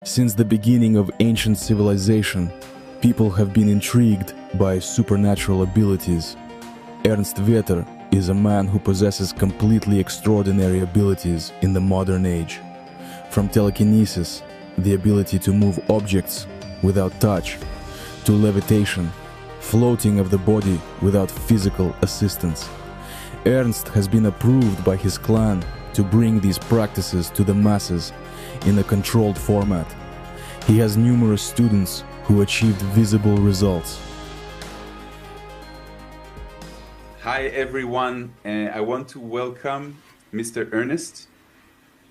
Since the beginning of ancient civilization, people have been intrigued by supernatural abilities. Ernst Vetter is a man who possesses completely extraordinary abilities in the modern age. From telekinesis, the ability to move objects without touch, to levitation, floating of the body without physical assistance. Ernst has been approved by his clan to bring these practices to the masses in a controlled format. He has numerous students who achieved visible results. Hi everyone, I want to welcome Mr. Ernest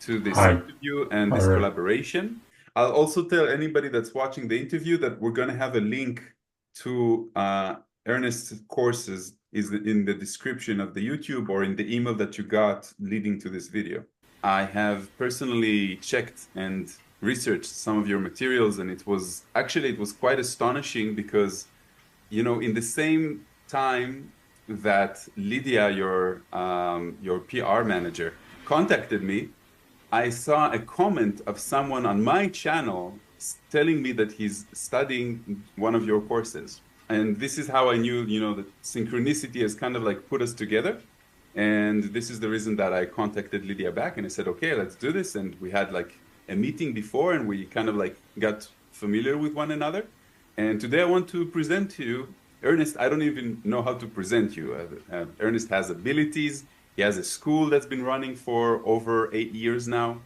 to this interview and this collaboration. I'll also tell anybody that's watching the interview that we're going to have a link to Ernest's courses is in the description of the YouTube or in the email that you got leading to this video. I have personally checked and researched some of your materials, and it was quite astonishing because, you know, in the same time that Lydia, your PR manager, contacted me, I saw a comment of someone on my channel telling me that he's studying one of your courses. And this is how I knew, you know, that synchronicity has kind of like put us together. And this is the reason that I contacted Lydia back and I said, okay, let's do this. And we had like a meeting before and we kind of like got familiar with one another. And today I want to present to you Ernest. I don't even know how to present you. Ernest has abilities. He has a school that's been running for over 8 years now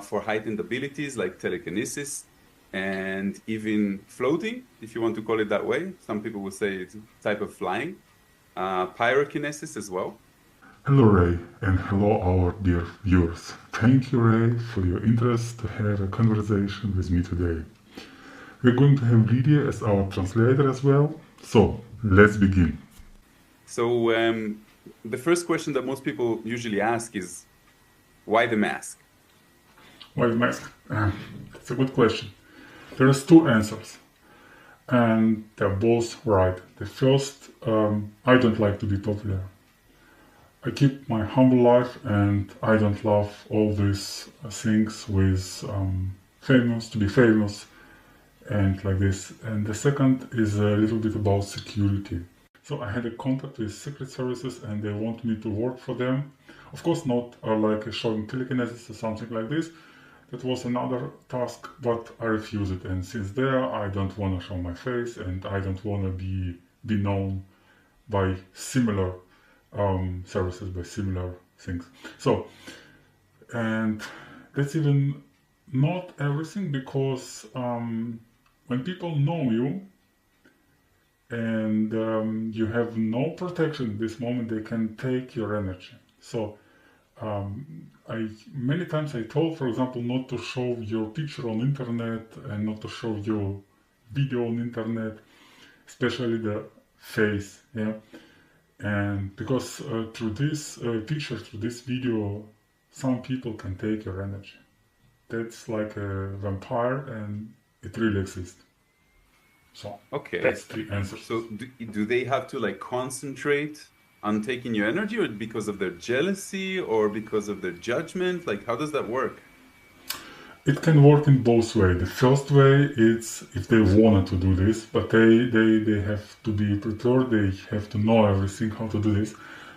for heightened abilities like telekinesis and even floating, if you want to call it that way. Some people would say it's a type of flying. Pyrokinesis as well. Hello Ray, and hello our dear viewers. Thank you Ray for your interest to have a conversation with me today. We're going to have Lydia as our translator as well. So, let's begin. So, the first question that most people usually ask is, why the mask? Why the mask? It's a good question. There's two answers, and they're both right. The first, I don't like to be popular. I keep my humble life, and I don't love all these things with famous, to be famous, and like this. And the second is a little bit about security. So I had a contact with secret services and they want me to work for them. Of course not like showing telekinesis or something like this. That was another task, but I refused it. And since there, I don't want to show my face and I don't want to be known by similar services, by similar things. So, and that's even not everything, because when people know you and you have no protection at this moment, they can take your energy. So many times I told, for example, not to show your picture on internet and not to show your video on internet, especially the face, yeah. And because through this picture, through this video, some people can take your energy. That's like a vampire, and it really exists. So okay, that's the answer. So do they have to like concentrate on taking your energy, or because of their jealousy, or because of their judgment? Like, how does that work? It can work in both ways. The first way is if they wanted to do this, but they have to be prepared, they have to know everything, how to do this.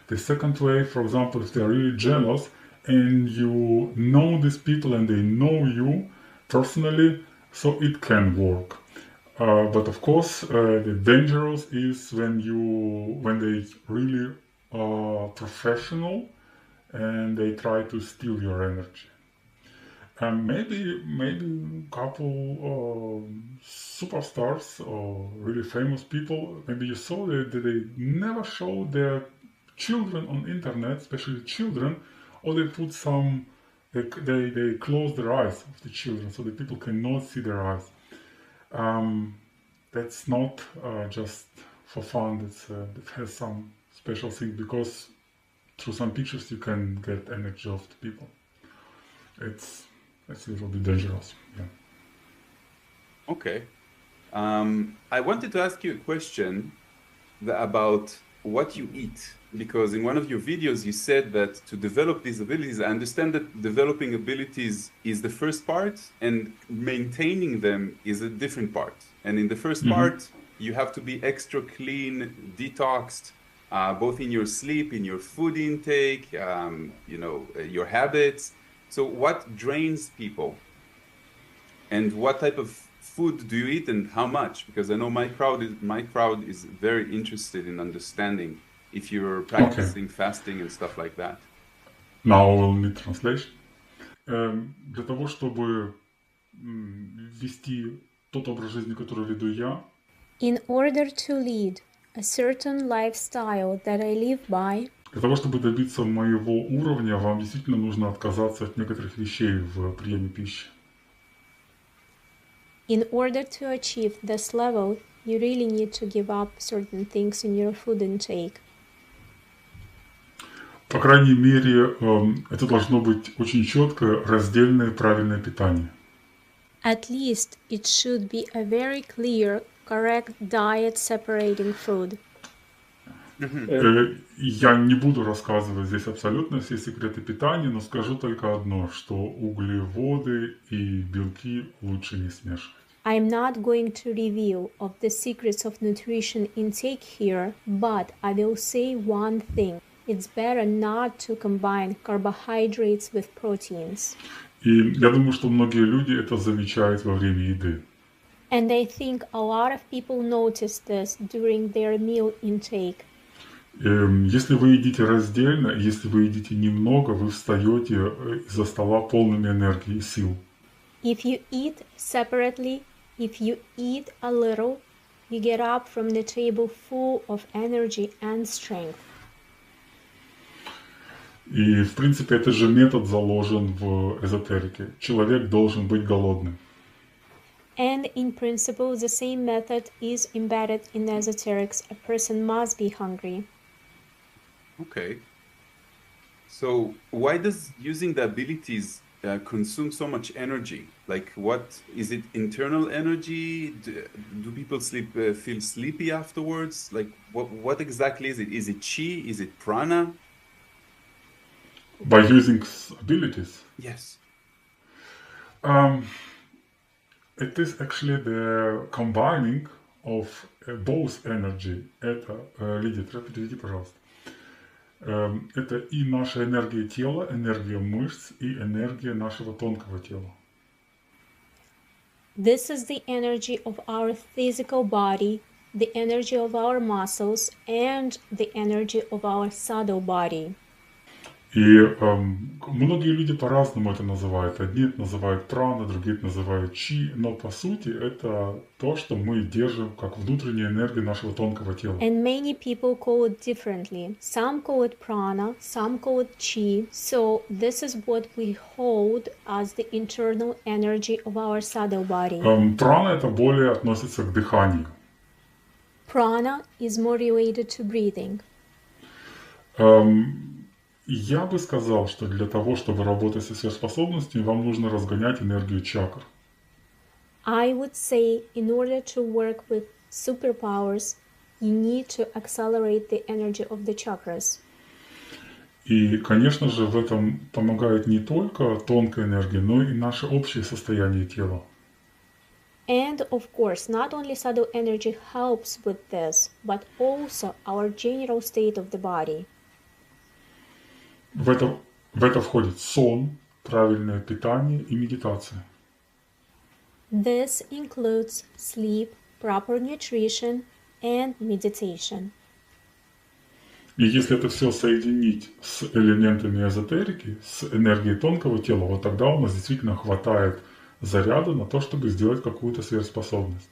The second way, for example, if they're really jealous and you know these people and they know you personally, so it can work. But of course, the dangerous is when they really are professional and they try to steal your energy. And maybe a couple superstars or really famous people, maybe you saw that they never show their children on internet, especially children, or they put some, they close their eyes of the children so that people cannot see their eyes. That's not just for fun. It has some special thing, because through some pictures you can get energy of the people. It's a little bit dangerous. Yeah. Okay. I wanted to ask you a question about what you eat. because in one of your videos you said that to develop these abilities, I understand that developing abilities is the first part and maintaining them is a different part. And in the first part, you have to be extra clean, detoxed, both in your sleep, in your food intake, your habits. So what drains people? And what type of food do you eat and how much? Because I know my crowd is very interested in understanding if you're practicing fasting and stuff like that. Now we'll need translation. Для того, чтобы вести тот образ жизни, который веду я, in order to lead a certain lifestyle that I live by, для того, чтобы добиться моего уровня, вам действительно нужно отказаться от некоторых вещей в приеме пищи. In order to achieve this level, you really need to give up certain things in your food intake. По крайней мере, это должно быть очень четкое, раздельное, правильное питание. At least it should be a very clear, correct diet separating food. Я не буду рассказывать здесь абсолютно все секреты питания, но скажу только одно, что углеводы и белки лучше не смешивать. I'm not going to reveal of the secrets of nutrition intake here, but I will say one thing. It's better not to combine carbohydrates with proteins. И я думаю, что многие люди это замечают во время еды. And I think a lot of people notice this during their meal intake. Если вы едите раздельно, если вы едите немного, вы встаете из-за стола полными энергии и сил. If you eat separately, if you eat a little, you get up from the table full of energy and strength. И, в принципе, этот же метод заложен в эзотерике. Человек должен быть голодным. And in principle, the same method is embedded in esoterics. A person must be hungry. Okay. So why does using the abilities consume so much energy? Like, what is it? Internal energy? Do people feel sleepy afterwards? Like, what exactly is it? Is it chi? Is it prana? By using abilities? Yes. It is actually the combining of both energy. Это, Лидия, переведи, пожалуйста. Это и наша энергия тела, энергия мышц и энергия нашего тонкого тела. This is the energy of our physical body, the energy of our muscles, and the energy of our subtle body. И многие люди по-разному это называют. Одни это называют прана, другие это называют чи, но по сути это то, что мы держим как внутренняя энергия нашего тонкого тела. And many people call it differently. Some call it prana, some call it chi. So this is what we hold as the internal energy of our subtle body. Прана это более относится к дыханию. Prana is more related to breathing. Я бы сказал, что для того, чтобы работать со сверхспособностями, вам нужно разгонять энергию чакр. I would say, in order to work with superpowers, you need to accelerate the energy of the chakras. И, конечно же, в этом помогает не только тонкая энергия, но и наше общее состояние тела. And, of course, not only subtle energy helps with this, but also our general state of the body. В это входит сон, правильное питание и медитация. This includes sleep, proper nutrition, and meditation. И если это все соединить с элементами эзотерики, с энергией тонкого тела, вот тогда у нас действительно хватает заряда на то, чтобы сделать какую-то сверхспособность.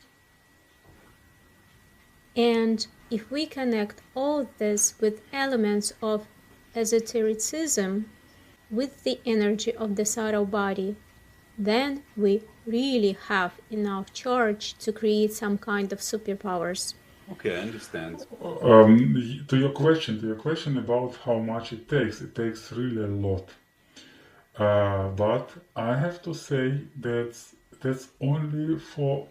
And if we connect all this with elements of esotericism with the energy of the subtle body, then we really have enough charge to create some kind of superpowers. Okay, I understand. To your question about how much it takes really a lot. But I have to say that's only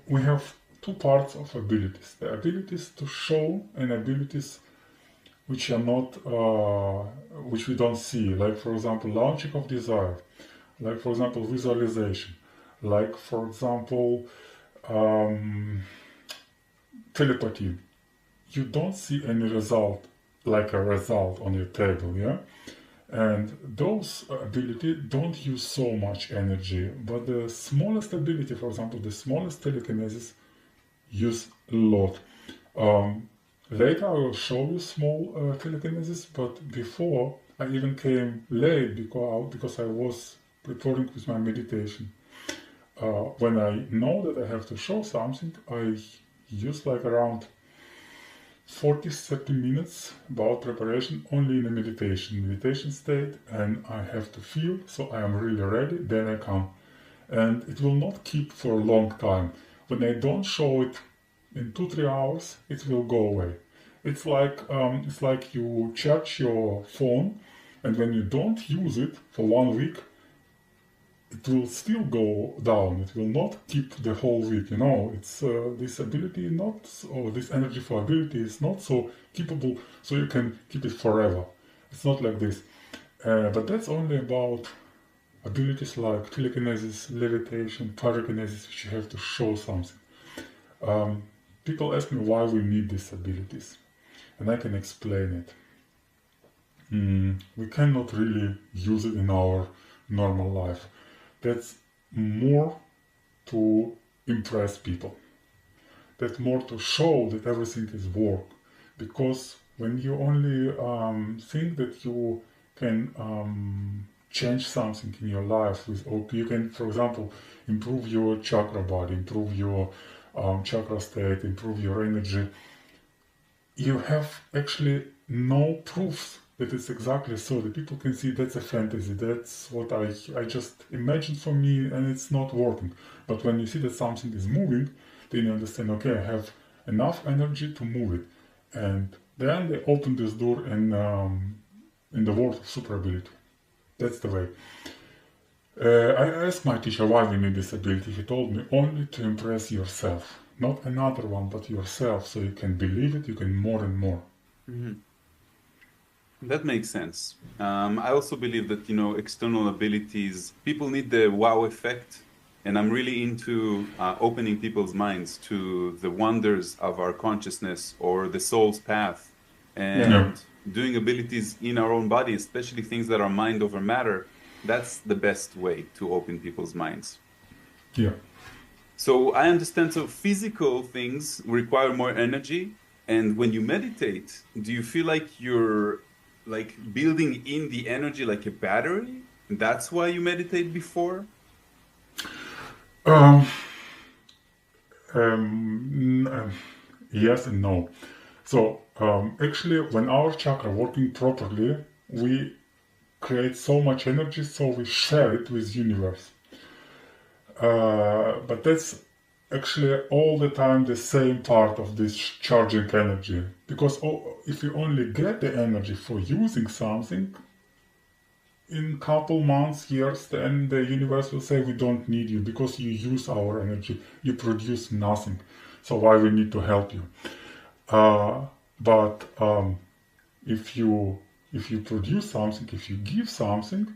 we have two parts of abilities. The abilities to show and abilities which are not, which we don't see, like for example, launching of desire, like for example, visualization, like for example, telepathy. You don't see any result, like a result on your table, yeah? And those abilities don't use so much energy, but the smallest ability, for example, the smallest telekinesis, use a lot. Later I will show you small telekinesis, but before I even came late because I was preparing with my meditation. When I know that I have to show something, I use like around 40-30 minutes about preparation only in a meditation state, and I have to feel, so I am really ready, then I come. And it will not keep for a long time. When I don't show it in 2-3 hours, it will go away. It's like you charge your phone, and when you don't use it for 1 week, it will still go down. It will not keep the whole week. It's this ability or this energy for ability is not so keepable, so you can keep it forever. It's not like this. But that's only about abilities like telekinesis, levitation, pyrokinesis, which you have to show something. People ask me why we need these abilities, and I can explain it. We cannot really use it in our normal life. That's more to impress people. That's more to show that everything is work. Because when you only think that you can change something in your life, or you can, for example, improve your chakra body, improve your chakra state, improve your energy, you have actually no proofs that it's exactly so. That people can see that's a fantasy, that's what I just imagined for me, and it's not working. But when you see that something is moving, then you understand, okay, I have enough energy to move it. And then they open this door in the world of super ability. That's the way. I asked my teacher why we need this ability. He told me only to impress yourself. Not another one, but yourself, so you can believe it, you can more and more. Mm-hmm. That makes sense. I also believe that, external abilities, people need the wow effect. And I'm really into opening people's minds to the wonders of our consciousness or the soul's path. And doing abilities in our own body, especially things that are mind over matter, that's the best way to open people's minds. Yeah. So I understand, so physical things require more energy. And when you meditate, do you feel like you're like building in the energy like a battery? That's why you meditate before? Yes and no. So actually, when our chakra working properly, we create so much energy, so we share it with universe. But that's actually all the time the same part of this charging energy. Because if you only get the energy for using something, in couple months, years, then the universe will say we don't need you because you use our energy, you produce nothing. So why we need to help you? But if you produce something, if you give something,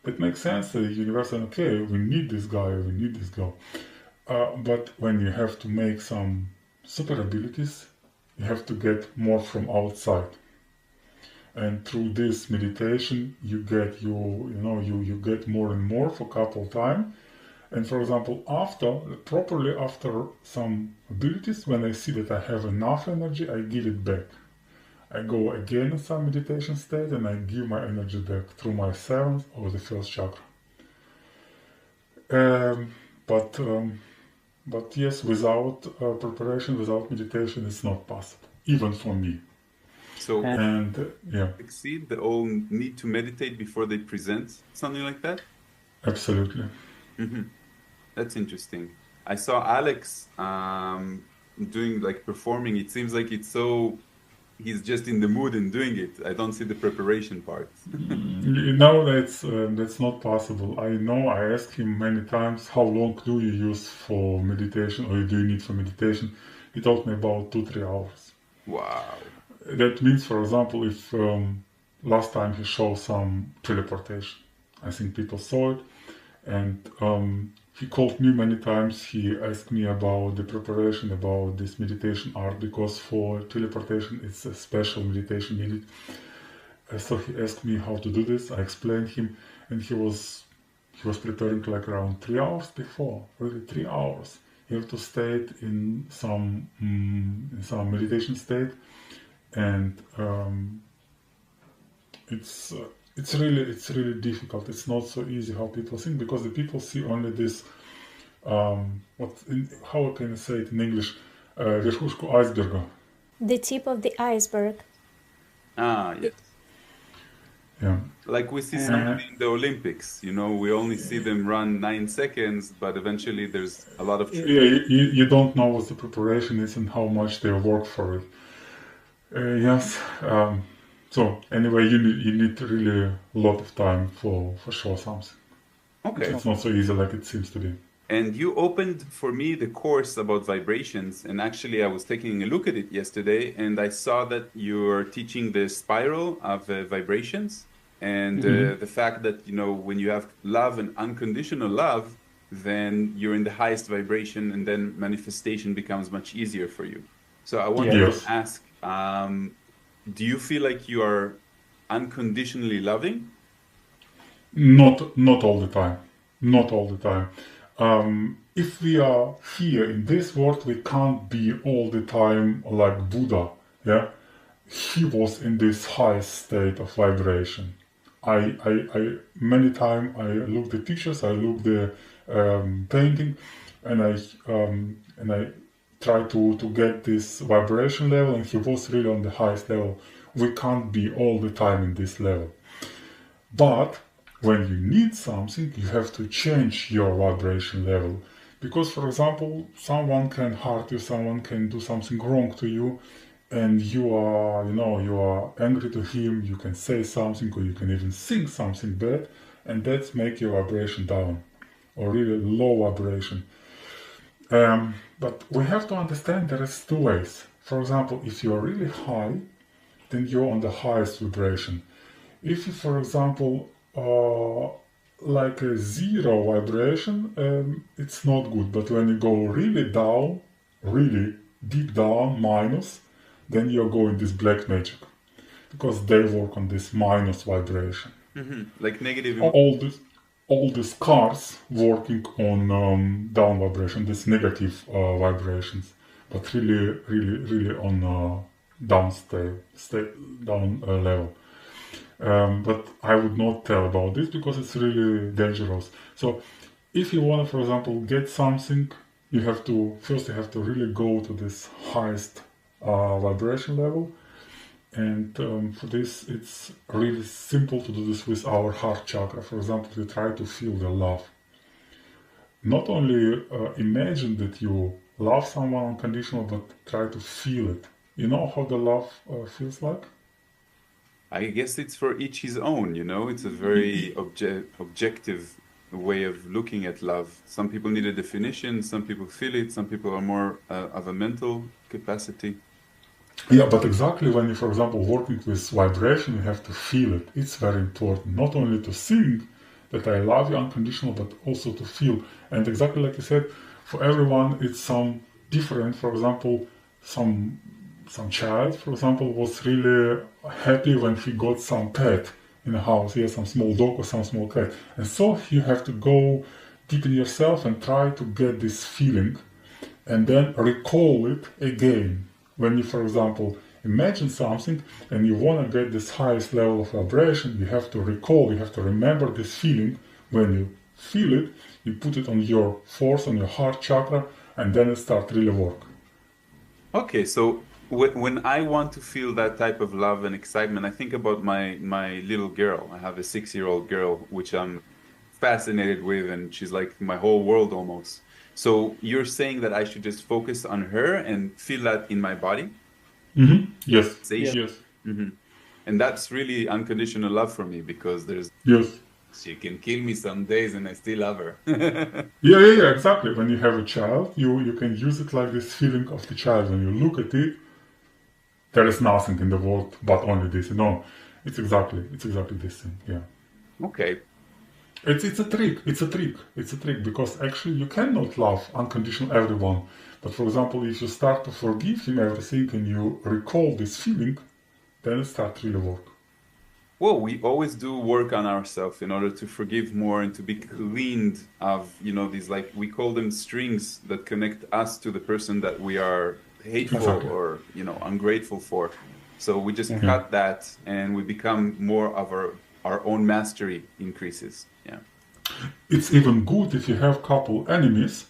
it makes sense. The universe says, okay, we need this guy, we need this girl. But when you have to make some super abilities, you have to get more from outside. And through this meditation, you get you get more and more for a couple time. And for example, after some abilities, when I see that I have enough energy, I give it back. I go again in some meditation state and I give my energy back through my 7th or the 1st chakra. But yes, without preparation, without meditation, it's not possible, even for me. So, succeed, they all need to meditate before they present, something like that? Absolutely. Mm-hmm. That's interesting. I saw Alex doing, like, performing. It seems like he's just in the mood and doing it. I don't see the preparation part. No, that's not possible. I know I asked him many times, how long do you use for meditation or do you need for meditation? He told me about 2-3 hours. Wow. that means, for example, if last time he showed some teleportation, I think people saw it, and he called me many times. He asked me about the preparation, about this meditation art, because for teleportation it's a special meditation needed. So he asked me how to do this. I explained him, and he was preparing like around 3 hours before. Really, 3 hours. You have to stay in some meditation state, and it's really difficult. It's not so easy how people think, because the people see only this. How can I say it in English? Верхушку айсберга. The tip of the iceberg. Ah, yes. Yeah. Like we see somebody in the Olympics, you know, we only see them run 9 seconds, but eventually there's a lot of... Yeah, you don't know what the preparation is and how much they work for it. Yes. So anyway, you need really a lot of time for sure something. Okay. It's not so easy like it seems to be. And you opened for me the course about vibrations, and actually I was taking a look at it yesterday, and I saw that you're teaching the spiral of vibrations, and the fact that, you know, when you have love and unconditional love, then you're in the highest vibration, and then manifestation becomes much easier for you. So I wanted to ask, do you feel like you are unconditionally loving? Not all the time. Not all the time. If we are here in this world, we can't be all the time like Buddha. Yeah, he was in this high state of vibration. I many times I look the pictures, I look the painting, and I try to get this vibration level, and he was really on the highest level. We can't be all the time in this level, but when you need something, you have to change your vibration level. Because, for example, someone can hurt you, someone can do something wrong to you, and you are angry to him, you can say something, or you can even think something bad, and that's make your vibration down, or really low vibration. But we have to understand there is two ways. For example, if you are really high, then you're on the highest vibration. If you, for example, like a zero vibration, it's not good. But when you go really down, really deep down, minus, then you're going this black magic, because they work on this minus vibration. Like negative. All these cars working on down vibration, these negative vibrations, but really on down level. But I would not tell about this because it's really dangerous. So if you want to, for example, get something, you have to really go to this highest vibration level. And for this, it's really simple to do this with our heart chakra. For example, we try to feel the love. Not only imagine that you love someone unconditional, but try to feel it. You know how the love feels like? I guess it's for each his own, you know? It's a very objective way of looking at love. Some people need a definition, some people feel it, some people are more of a mental capacity. Yeah, but exactly when you, for example, working with vibration, you have to feel it. It's very important, not only to think that I love you unconditional, but also to feel. And exactly like you said, for everyone, it's some different. For example, some child, for example, was really happy when he got some pet in the house. He has some small dog or some small cat. And so you have to go deep in yourself and try to get this feeling and then recall it again. When you, for example, imagine something and you want to get this highest level of vibration, you have to recall, you have to remember this feeling. When you feel it, you put it on your force, on your heart chakra, and then it starts really work. Okay, so when I want to feel that type of love and excitement, I think about my little girl. I have a 6-year-old girl, which I'm fascinated with, and she's like my whole world almost. So you're saying that I should just focus on her and feel that in my body? Mm-hmm. Yes. Yes. Mm-hmm. And that's really unconditional love for me, because there's... Yes. She can kill me some days and I still love her. Yeah, exactly. When you have a child, you can use it like this feeling of the child. When you look at it, there is nothing in the world but only this. No, it's exactly this thing. Yeah. Okay. It's a trick. It's a trick because actually you cannot love unconditionally everyone. But for example, if you start to forgive him everything and you recall this feeling, then it starts really work. Well, we always do work on ourselves in order to forgive more and to be cleaned of, these, like, we call them strings that connect us to the person that we are hateful or, ungrateful for. So we just cut that and we become more of our own mastery increases. Yeah. It's even good if you have couple enemies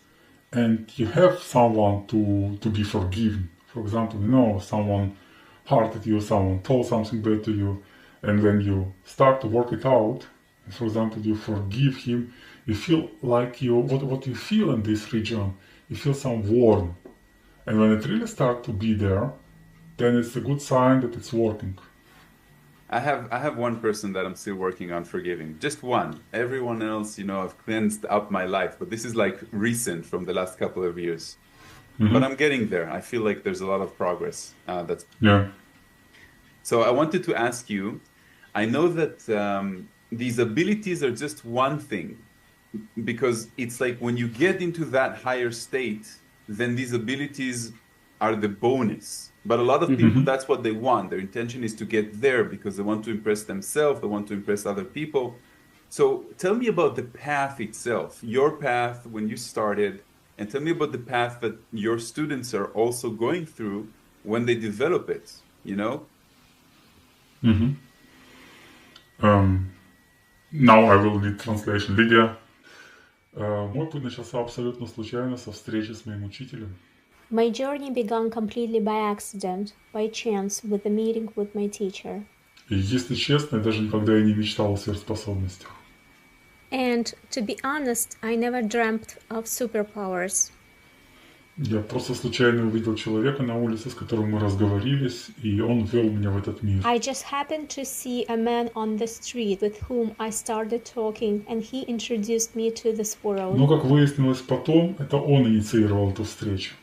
and you have someone to be forgiven. For example, someone hurted you, someone told something bad to you, and when you start to work it out, for example, you forgive him, you feel like what you feel in this region, you feel some warmth. And when it really starts to be there, then it's a good sign that it's working. I have one person that I'm still working on forgiving. Just one. Everyone else, I've cleansed up my life. But this is like recent from the last couple of years. Mm-hmm. But I'm getting there. I feel like there's a lot of progress. So I wanted to ask you, I know that these abilities are just one thing. Because it's like when you get into that higher state, then these abilities are the bonus. But a lot of people, that's what they want. Their intention is to get there because they want to impress themselves, they want to impress other people. So tell me about the path itself, your path when you started, and tell me about the path that your students are also going through when they develop it, Now I will need translation. Лидия, мой путь начался абсолютно случайно со встречи с моим учителем. My journey began completely by accident, by chance, with the meeting with my teacher. И если честно, я даже никогда и не мечтал о сверхспособностях. And, to be honest, I never dreamt of superpowers. Я просто случайно увидел человека на улице, с которым мы разговорились, и он ввел меня в этот мир. I just happened to see a man on the street with whom I started talking, and he introduced me to this world. Но, как выяснилось потом, это он инициировал эту встречу.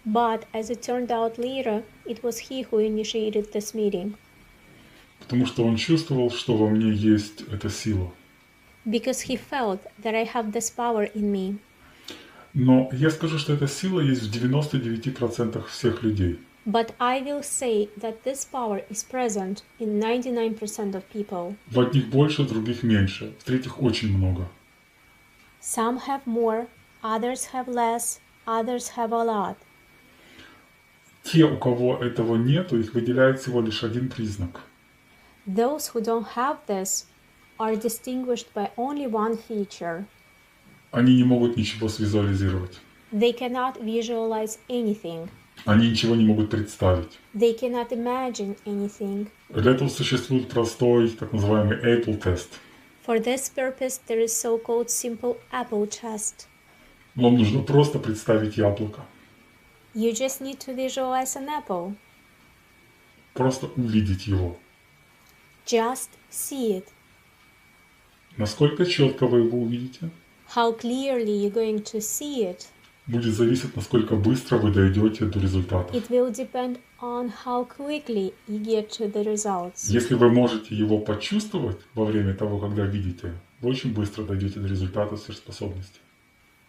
But, as it turned out later, it was he who initiated this meeting. Потому что он чувствовал, что во мне есть эта сила. Because he felt that I have this power in me. Но я скажу, что эта сила есть в 99% всех людей. But I will say that this power is present in 99% of people. В одних больше, в других меньше. В-третьих, очень много. Some have more, others have less, others have a lot. Те, у кого этого нету, их выделяет всего лишь один признак. Those who don't have this are distinguished by only one feature. Они не могут ничего свизуализировать. They cannot visualize anything. Они ничего не могут представить. They cannot imagine anything. Для этого существует простой, так называемый Apple тест. For this purpose, there is so-called simple apple test. Вам нужно просто представить яблоко. You just need to visualize an apple. Просто увидеть его. Just see it. Насколько четко вы его увидите? How clearly you're going to see it? Будет зависеть, насколько быстро вы дойдете до результата. It will depend on how quickly you get to the results. Если вы можете его почувствовать во время того, когда видите, вы очень быстро дойдете до результата сверхспособности.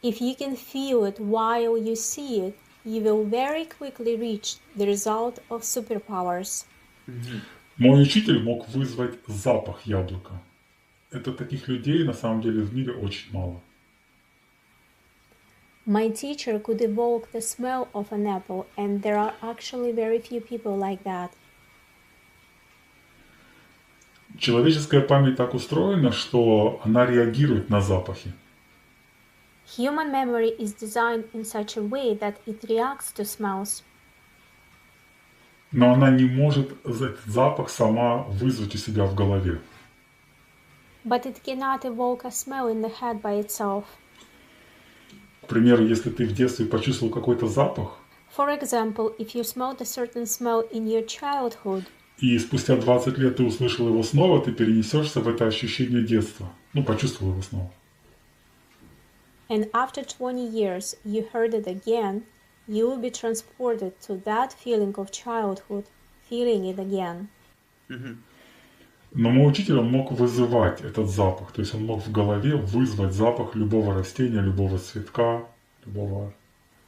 If you can feel it while you see it, you will very quickly reach the result of superpowers. Мой учитель мог вызвать запах яблока. Это таких людей на самом деле в мире очень мало. My teacher could evoke the smell of an apple, and there are actually very few people like that. Человеческая память так устроена, что она реагирует на запахи. Human memory is designed in such a way that it reacts to smells. Но она не может этот запах сама вызвать у себя в голове. But it cannot evoke a smell in the head by itself. К примеру, если ты в детстве почувствовал какой-то запах, For example, if you smelled a certain smell in your childhood, и спустя 20 лет ты услышал его снова, ты перенесешься в это ощущение детства. Почувствовал его снова. And after 20 years you heard it again, you will be transported to that feeling of childhood, feeling it again. Но мой учитель, он мог вызывать этот запах, то есть он мог в голове вызвать запах любого растения, любого цветка, любого...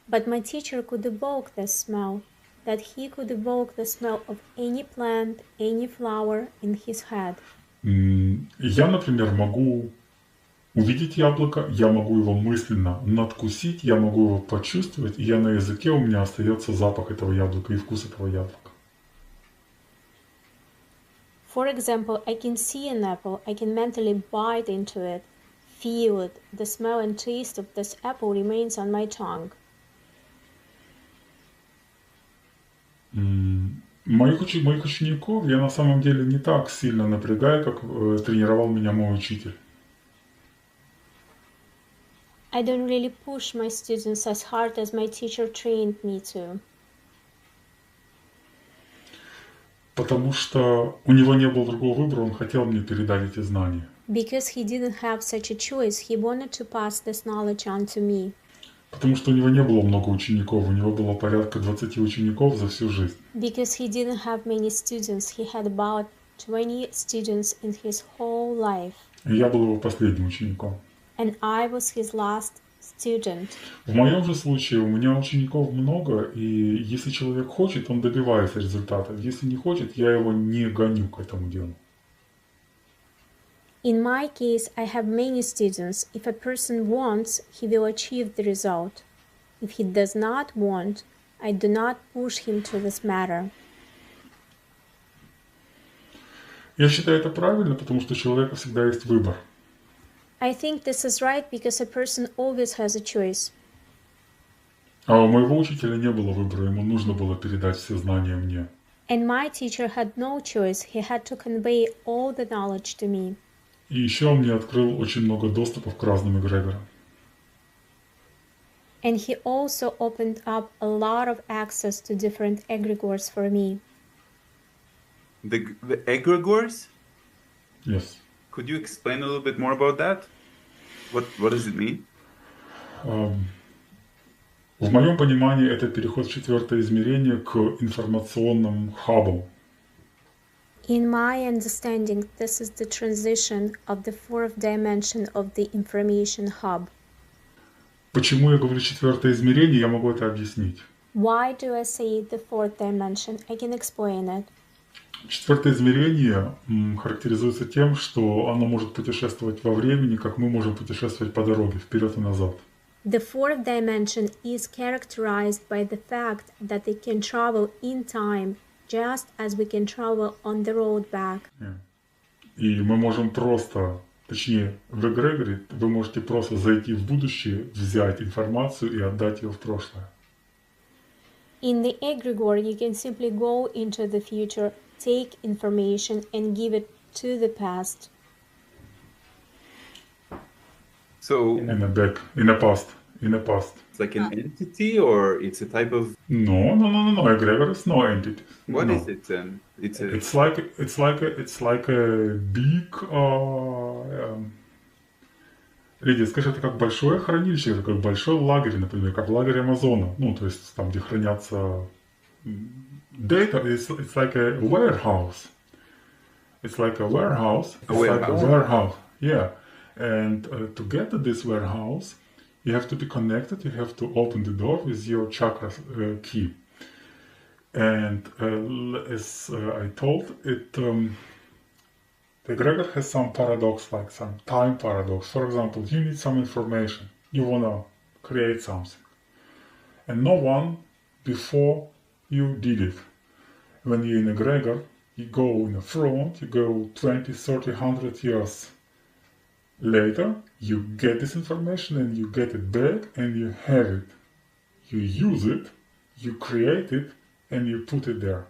But my teacher could evoke the smell, that he could evoke the smell of any plant, any flower in his head. Я, например, могу увидеть яблоко, я могу его мысленно надкусить, я могу его почувствовать, и на языке у меня остается запах этого яблока и вкус этого яблока. For example, I can see an apple, I can mentally bite into it, feel it, the smell and taste of this apple remains on my tongue. Моих учеников я на самом деле не так сильно напрягаю, как тренировал меня мой учитель. I don't really push my students as hard as my teacher trained me to. Потому что у него не было другого выбора, он хотел мне передать эти знания. Because he didn't have such a choice, he wanted to pass this knowledge on to me. Потому что у него не было много учеников, у него было порядка 20 учеников за всю жизнь. Because he didn't have many students, he had about 20 students in his whole life. И я был его последним учеником. And I was his last student. В моем же случае у меня учеников много, и если человек хочет, он добивается результата. Если не хочет, я его не гоню к этому делу. In my case, I have many students. If a person wants, he will achieve the result. If he does not want, I do not push him to this matter. Я считаю это правильно, потому что у человека всегда есть выбор. I think this is right because a person always has a choice. А у моего учителя не было выбора, ему нужно было передать все знания мне. And my teacher had no choice. He had to convey all the knowledge to me. И еще он мне открыл очень много доступов к разным эгрегорам. And he also opened up a lot of access to different egregores for me. The egregores? Yes. Could you explain a little bit more about that? What does it mean? В моем понимании это переход в четвертое измерение к информационным хабам. In my understanding, this is the transition of the fourth dimension of the information hub. Почему я говорю четвертое измерение, я могу это объяснить. Why do I say the fourth dimension? I can explain it. Четвертое измерение характеризуется тем, что оно может путешествовать во времени, как мы можем путешествовать по дороге, вперед и назад. The fourth dimension is characterized by the fact that it can travel in time, just as we can travel on the road back. И мы можем просто, точнее, в эгрегоре вы можете просто зайти в будущее, взять информацию и отдать ее в прошлое. In the egregore, you can simply go into the future, take information and give it to the past. So In the past. it's like an entity, or it's a type of... No. Egregor is no entity. What No. is it then? It's like a big. Лидия, скажи, это как большое хранилище, это как большой лагерь, например, как лагерь Амазона. Ну, то есть там, где хранятся data. It's like a warehouse. It's like a warehouse. It's like a warehouse. Yeah. And to get to this warehouse, you have to be connected. You have to open the door with your chakra key. And as I told, the egregor has some paradox, like some time paradox. For example, you need some information. You want to create something. And no one before you did it. When you're in egregor, you go in the front, you go 20, 30, 100 years later, you get this information and you get it back and you have it. You use it, you create it, and you put it there.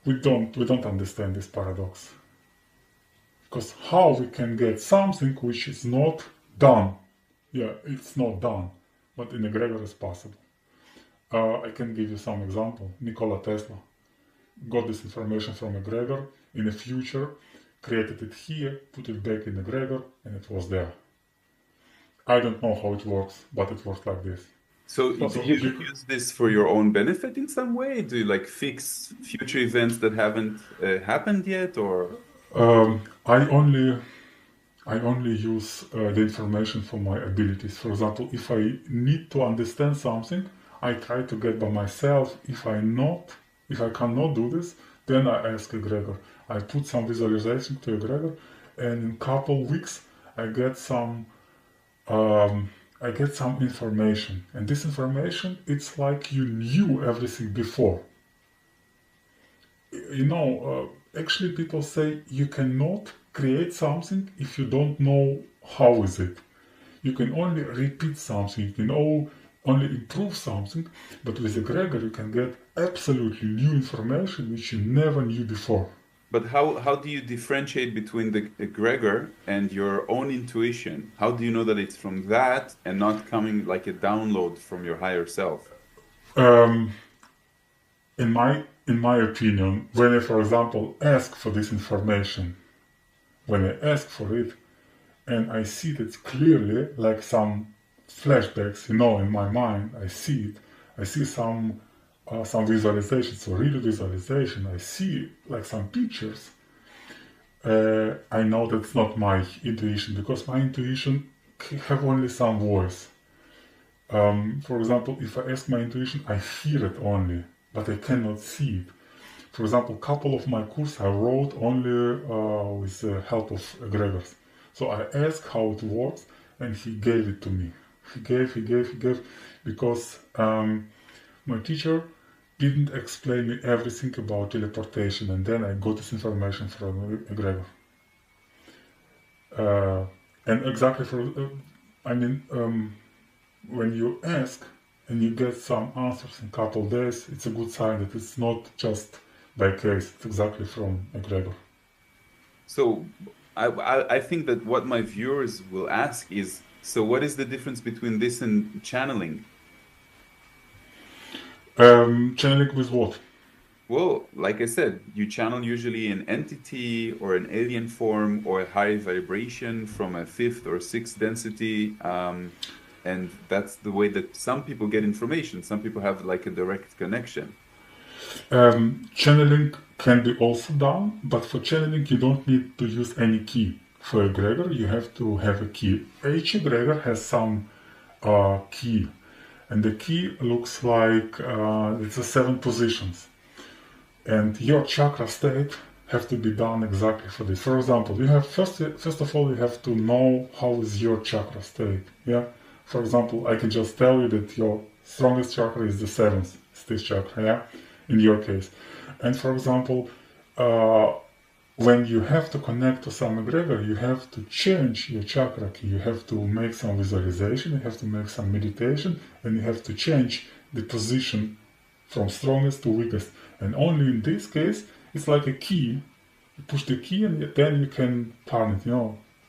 We don't understand this paradox. Because how we can get something which is not done? Yeah, it's not done, but in egregor is possible. I can give you some example. Nikola Tesla got this information from egregor in the future, created it here, put it back in egregor, and it was there. I don't know how it works, but it works like this. So do you use this for your own benefit in some way? Do you like fix future events that haven't happened yet, or? I only use the information for my abilities. For example, if I need to understand something, I try to get by myself. If I cannot do this, then I ask egregor. I put some visualization to egregor, and in couple weeks I get some information. And this information, it's like you knew everything before. Actually people say you cannot create something if you don't know how is it. You can only repeat something, you can only improve something, but with egregor you can get absolutely new information which you never knew before. But how do you differentiate between the egregor and your own intuition? How do you know that it's from that and not coming like a download from your higher self? In my opinion, when I, for example, ask for this information, when I ask for it, and I see that clearly, like some flashbacks, in my mind, I see it. I see some visualization, so real visualization. I see like some pictures. I know that's not my intuition, because my intuition have only some voice. For example, if I ask my intuition, I hear it only, but I cannot see it. For example, a couple of my courses I wrote only with the help of egregors. So I asked how it works, and he gave it to me. He gave, because my teacher didn't explain me everything about teleportation, and then I got this information from egregor. And exactly when you ask and you get some answers in a couple of days, it's a good sign that it's not just by case, it's exactly from egregor. So I think that what my viewers will ask is, so what is the difference between this and channeling? Channeling with what? Well, like I said, you channel usually an entity or an alien form or a high vibration from a 5th or 6th density. And that's the way that some people get information. Some people have like a direct connection. Channeling can be also done, but for channeling you don't need to use any key. For egregor you have to have a key. Each egregor has some key, and the key looks like it's a 7 positions, and your chakra state have to be done exactly for this. For example, you have first of all you have to know how is your chakra state. Yeah. For example, I can just tell you that your strongest chakra is the 7th, it's this chakra, yeah, in your case. And for example, when you have to connect to some egregor, you have to change your chakra key. You have to make some visualization, you have to make some meditation, and you have to change the position from strongest to weakest. And only in this case, it's like a key. You push the key and then you can turn it,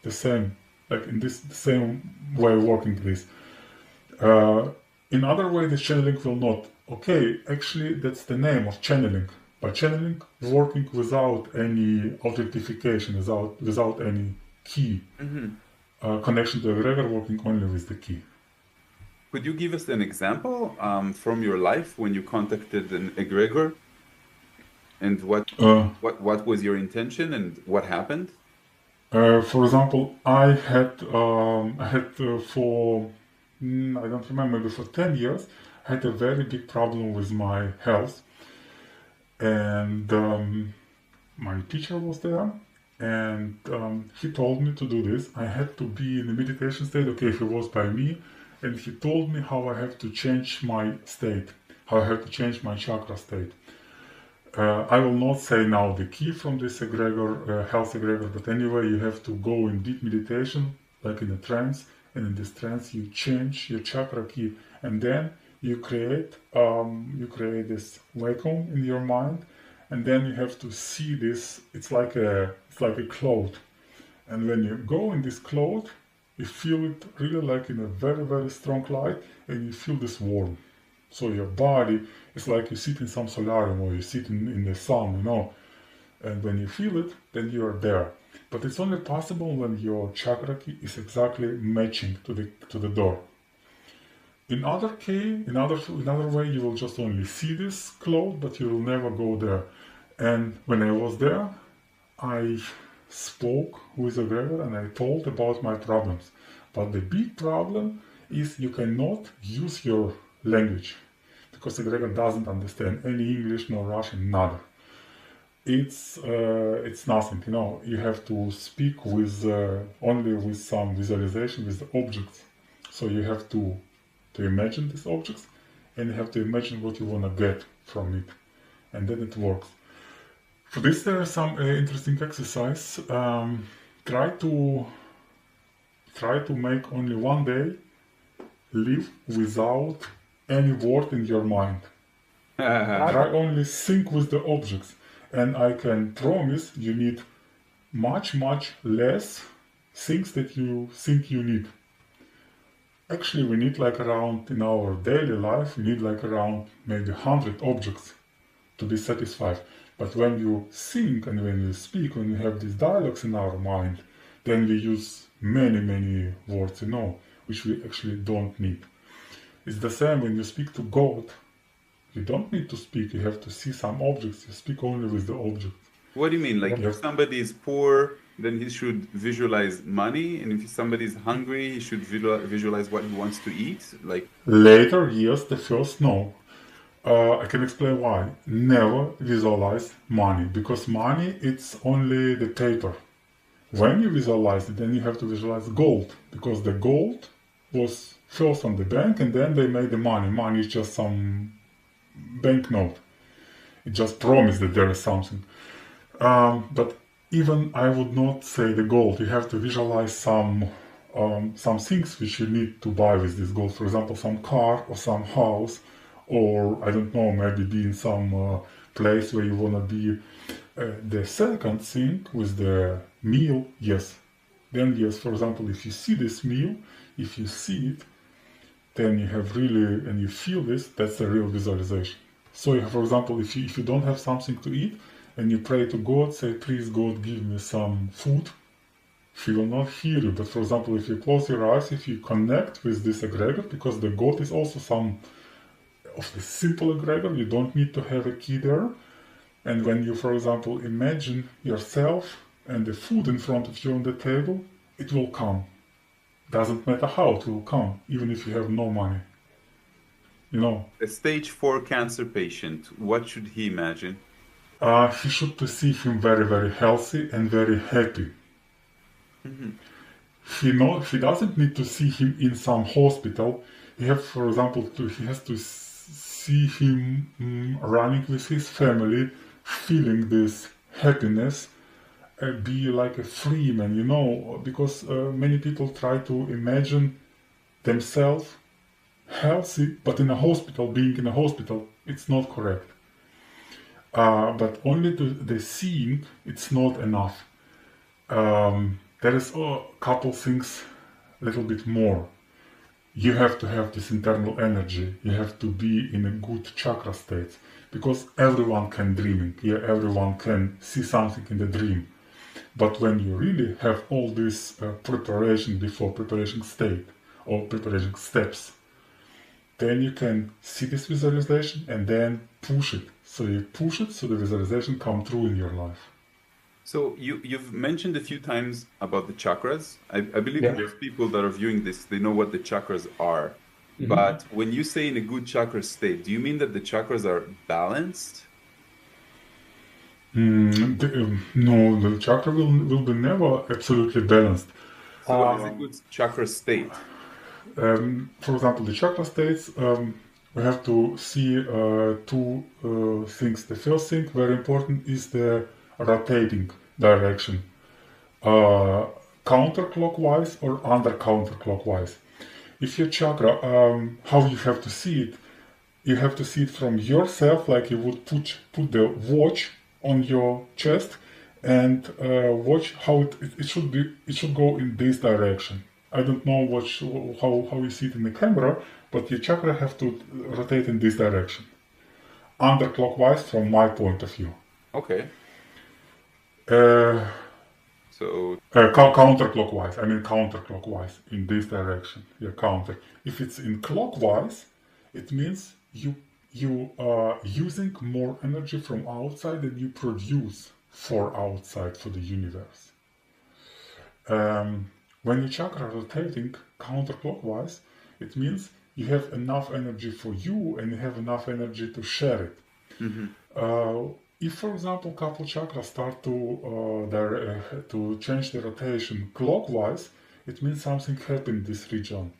the same. Like in this the same way of working this. In other way, the channeling will not. Okay, actually that's the name of channeling. But channeling working without any authentication, without any key. Connection to egregor, working only with the key. Could you give us an example from your life when you contacted an egregor, and what was your intention and what happened? For example, I had for I don't remember, maybe for 10 years, I had a very big problem with my health, and my teacher was there, and he told me to do this. I had to be in a meditation state. Okay, he was by me, and he told me how I have to change my state, how I have to change my chakra state. I will not say now the key from this egregor, health egregor, but anyway, you have to go in deep meditation, like in a trance, and in this trance you change your chakra key, and then you create this vacuum in your mind, and then you have to see this. It's like a cloud, and when you go in this cloud, you feel it really like in a very, very strong light, and you feel this warm. So your body is like you sit in some solarium or you sit in the sun, and when you feel it, then you are there. But it's only possible when your chakra key is exactly matching to the door. In another way, you will just only see this cloud, but you will never go there. And when I was there, I spoke with egregor and I told about my problems. But the big problem is you cannot use your language because egregor doesn't understand any English, no Russian, nada. It's nothing, you know. You have to speak with only with some visualization with the objects. So you have to imagine these objects, and you have to imagine what you want to get from it, and then it works. For this, there is some interesting exercise. Try to make only one day live without any word in your mind. Try only think with the objects, and I can promise you need much less things that you think you need. Actually, we need like around, in our daily life, we need like around maybe 100 objects to be satisfied. But when you think and when you speak, when we have these dialogues in our mind, then we use many words, you know, which we actually don't need. It's the same when you speak to God. You don't need to speak, you have to see some objects, you speak only with the object. What do you mean? Like if somebody is poor, then he should visualize money, and if somebody is hungry, he should visualize what he wants to eat? Like later, yes, the first, no. I can explain why. Never visualize money, because money, it's only the paper. When you visualize it, then you have to visualize gold, because the gold was first on the bank, and then they made the money. Money is just some banknote. It just promised that there is something. But even I would not say the gold. You have to visualize some things which you need to buy with this gold. For example, some car or some house, or I don't know, maybe be in some place where you want to be. The second thing with the meal, yes. Then yes, for example, if you see this meal, if you see it, then you have really, and you feel this, that's a real visualization. So you have, for example, if you don't have something to eat, and you pray to God, say, please God, give me some food, He will not hear you. But for example, if you close your eyes, if you connect with this egregor, because the God is also some of the simple egregor, you don't need to have a key there. And when you, for example, imagine yourself and the food in front of you on the table, it will come. Doesn't matter how, it will come, even if you have no money. You know. A stage 4 cancer patient, what should he imagine? He should perceive him very healthy and very happy. Mm-hmm. He doesn't need to see him in some hospital. He has, for example, he has to see him running with his family, feeling this happiness, be like a free man, you know, because many people try to imagine themselves healthy, but in a hospital, being in a hospital, it's not correct. But only the seeing, it's not enough. There is a couple things, a little bit more. You have to have this internal energy. You have to be in a good chakra state, because everyone can dreaming. Yeah, everyone can see something in the dream. But when you really have all this preparation before preparation state or preparation steps, then you can see this visualization and then push it. So you push it so the visualization come true in your life. So you've mentioned a few times about the chakras. I believe most people that are viewing this, they know what the chakras are. Mm-hmm. But when you say in a good chakra state, do you mean that the chakras are balanced? No, the chakra will be never absolutely balanced. So what is a good chakra state? For example, the chakra states, we have to see two things. The first thing, very important, is the rotating direction, counterclockwise or under-counterclockwise. If your chakra, how you have to see it, you have to see it from yourself, like you would put the watch on your chest and watch how it should be. It should go in this direction. I don't know how you see it in the camera, but your chakra have to rotate in this direction, under clockwise from my point of view. Okay. So So counterclockwise. I mean counterclockwise in this direction. Yeah, counter. If it's in clockwise, it means you are using more energy from outside than you produce for outside for the universe. When your chakra rotating counterclockwise, it means you have enough energy for you and you have enough energy to share it. If, for example, couple chakras start to change the rotation clockwise, it means something happened in this region.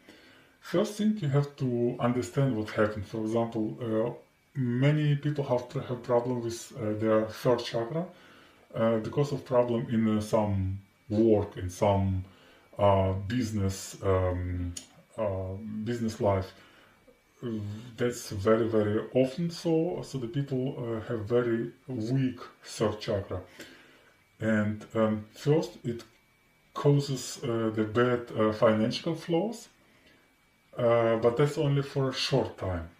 First thing, you have to understand what happened. For example, many people have problem with their third chakra because of problem in some work, in some business life. That's very, very often so the people have very weak third chakra. And first, it causes the bad financial flows, but that's only for a short time.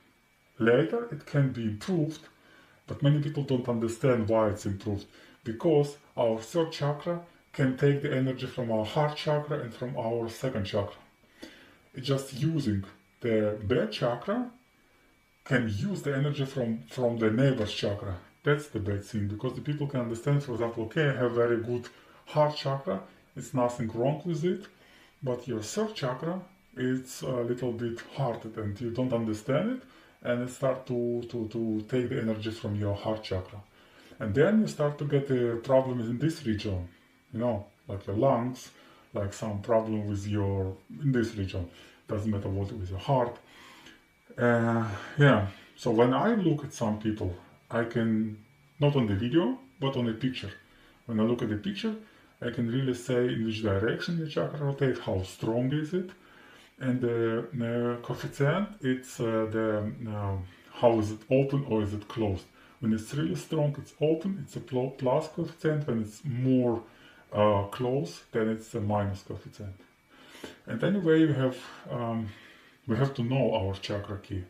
Later, it can be improved, but many people don't understand why it's improved. Because our third chakra can take the energy from our heart chakra and from our second chakra. It's just using the bad chakra can use the energy from the neighbor's chakra. That's the bad thing, because the people can understand, for example, okay, I have very good heart chakra, it's nothing wrong with it, but your third chakra, it's a little bit hard and you don't understand it, and it start to take the energy from your heart chakra. And then you start to get the problems in this region, like your lungs, like some problem with in this region. Doesn't matter what with your heart. So when I look at some people, I can, not on the video, but on a picture. When I look at the picture, I can really say in which direction the chakra rotates, how strong is it, and the coefficient, it's how is it open or is it closed. When it's really strong, it's open, it's a plus coefficient. When it's more close, then it's a minus coefficient. And anyway, we have to know our chakra key.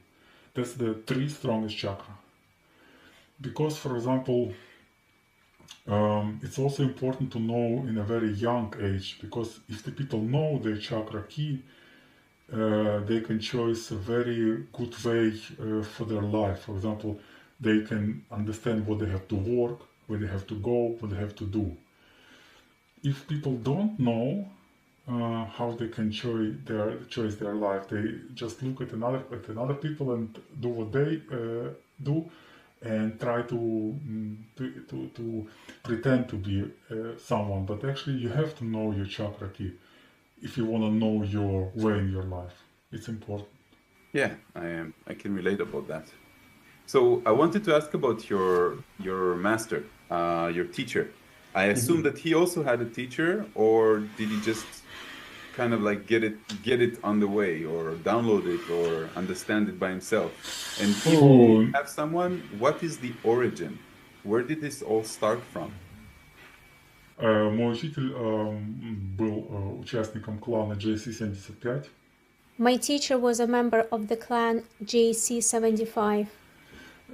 That's the 3 strongest chakra. Because, for example, it's also important to know in a very young age, because if the people know their chakra key, they can choose a very good way for their life. For example, they can understand what they have to work, where they have to go, what they have to do. If people don't know how they can choose their life, they just look at another people and do what they do, and try to pretend to be someone. But actually, you have to know your chakra key if you want to know your way in your life. It's important. Yeah, I can relate about that. So I wanted to ask about your master, your teacher. I assume that he also had a teacher, or did he just kind of like get it on the way, or download it, or understand it by himself? And if you have someone, what is the origin? Where did this all start from? Мой учитель был участником клана JC-75. My teacher was a member of the clan JC-75.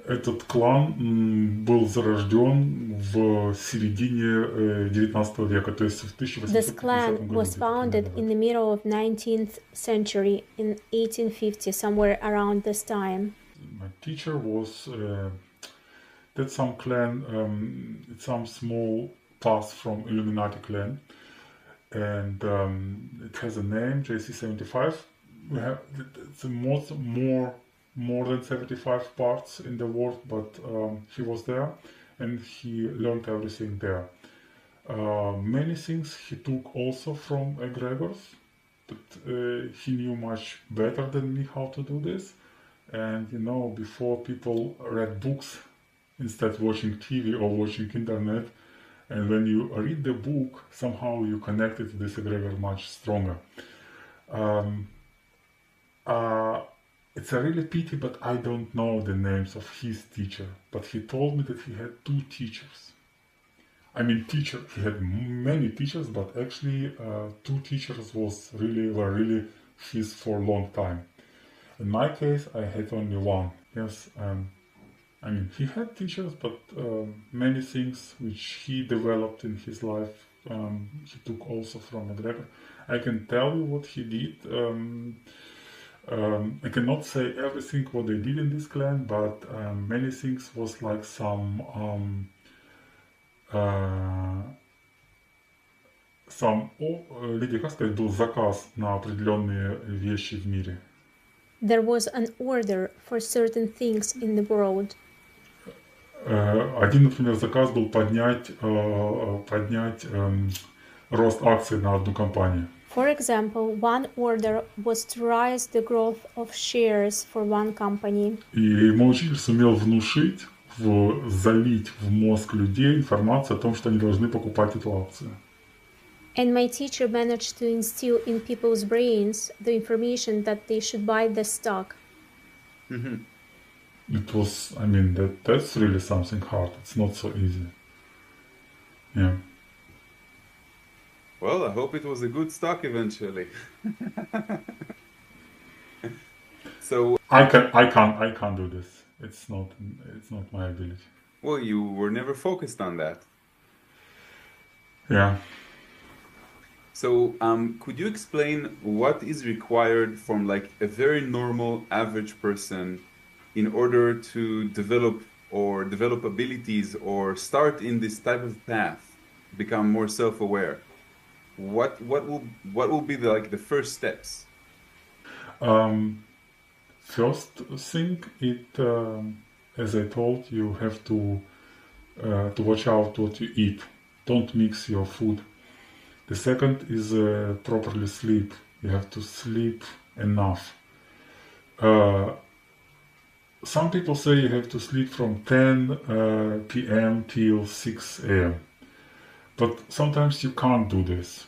Этот клан был зарожден в середине 19 века, то есть в 1850 году. This clan was founded in the middle of 19th century, in 1850, somewhere around this time. My teacher was that's some clan, it's some small path from Illuminati clan, and it has a name, JC-75. We have it's more than 75 parts in the world, but he was there and he learned everything there. Many things he took also from egregors, but he knew much better than me how to do this. And before people read books instead watching TV or watching internet, and when you read the book, somehow you connect it to this egregor much stronger. It's a really pity, but I don't know the names of his teacher. But he told me that he had 2 teachers. I mean, he had many teachers, but actually 2 teachers were really his for a long time. In my case, I had only 1. Yes, he had teachers, but many things which he developed in his life, he took also from McGregor. I can tell you what he did. I cannot say everything what they did in this clan, but many things was like some как сказать, был заказ на определенные вещи в мире. There was an order for certain things in the world. Один, например, заказ был поднять рост акций на одну компанию. For example, one order was to rise the growth of shares for one company. И мой учитель сумел внушить, залить в мозг людей информацию о том, что они должны покупать эту акцию. And my teacher managed to instill in people's brains the information that they should buy the stock. Mm-hmm. It was, I mean, that's really something hard. It's not so easy. Yeah. Well, I hope it was a good stock eventually. So I can't do this. It's not my ability. Well, you were never focused on that. Yeah. So could you explain what is required from like a very normal average person in order to develop abilities or start in this type of path, become more self-aware? What will be the first steps? First thing, as I told you, have to watch out what you eat. Don't mix your food. The second is properly sleep. You have to sleep enough. Some people say you have to sleep from 10 p.m. till 6 a.m. But sometimes you can't do this.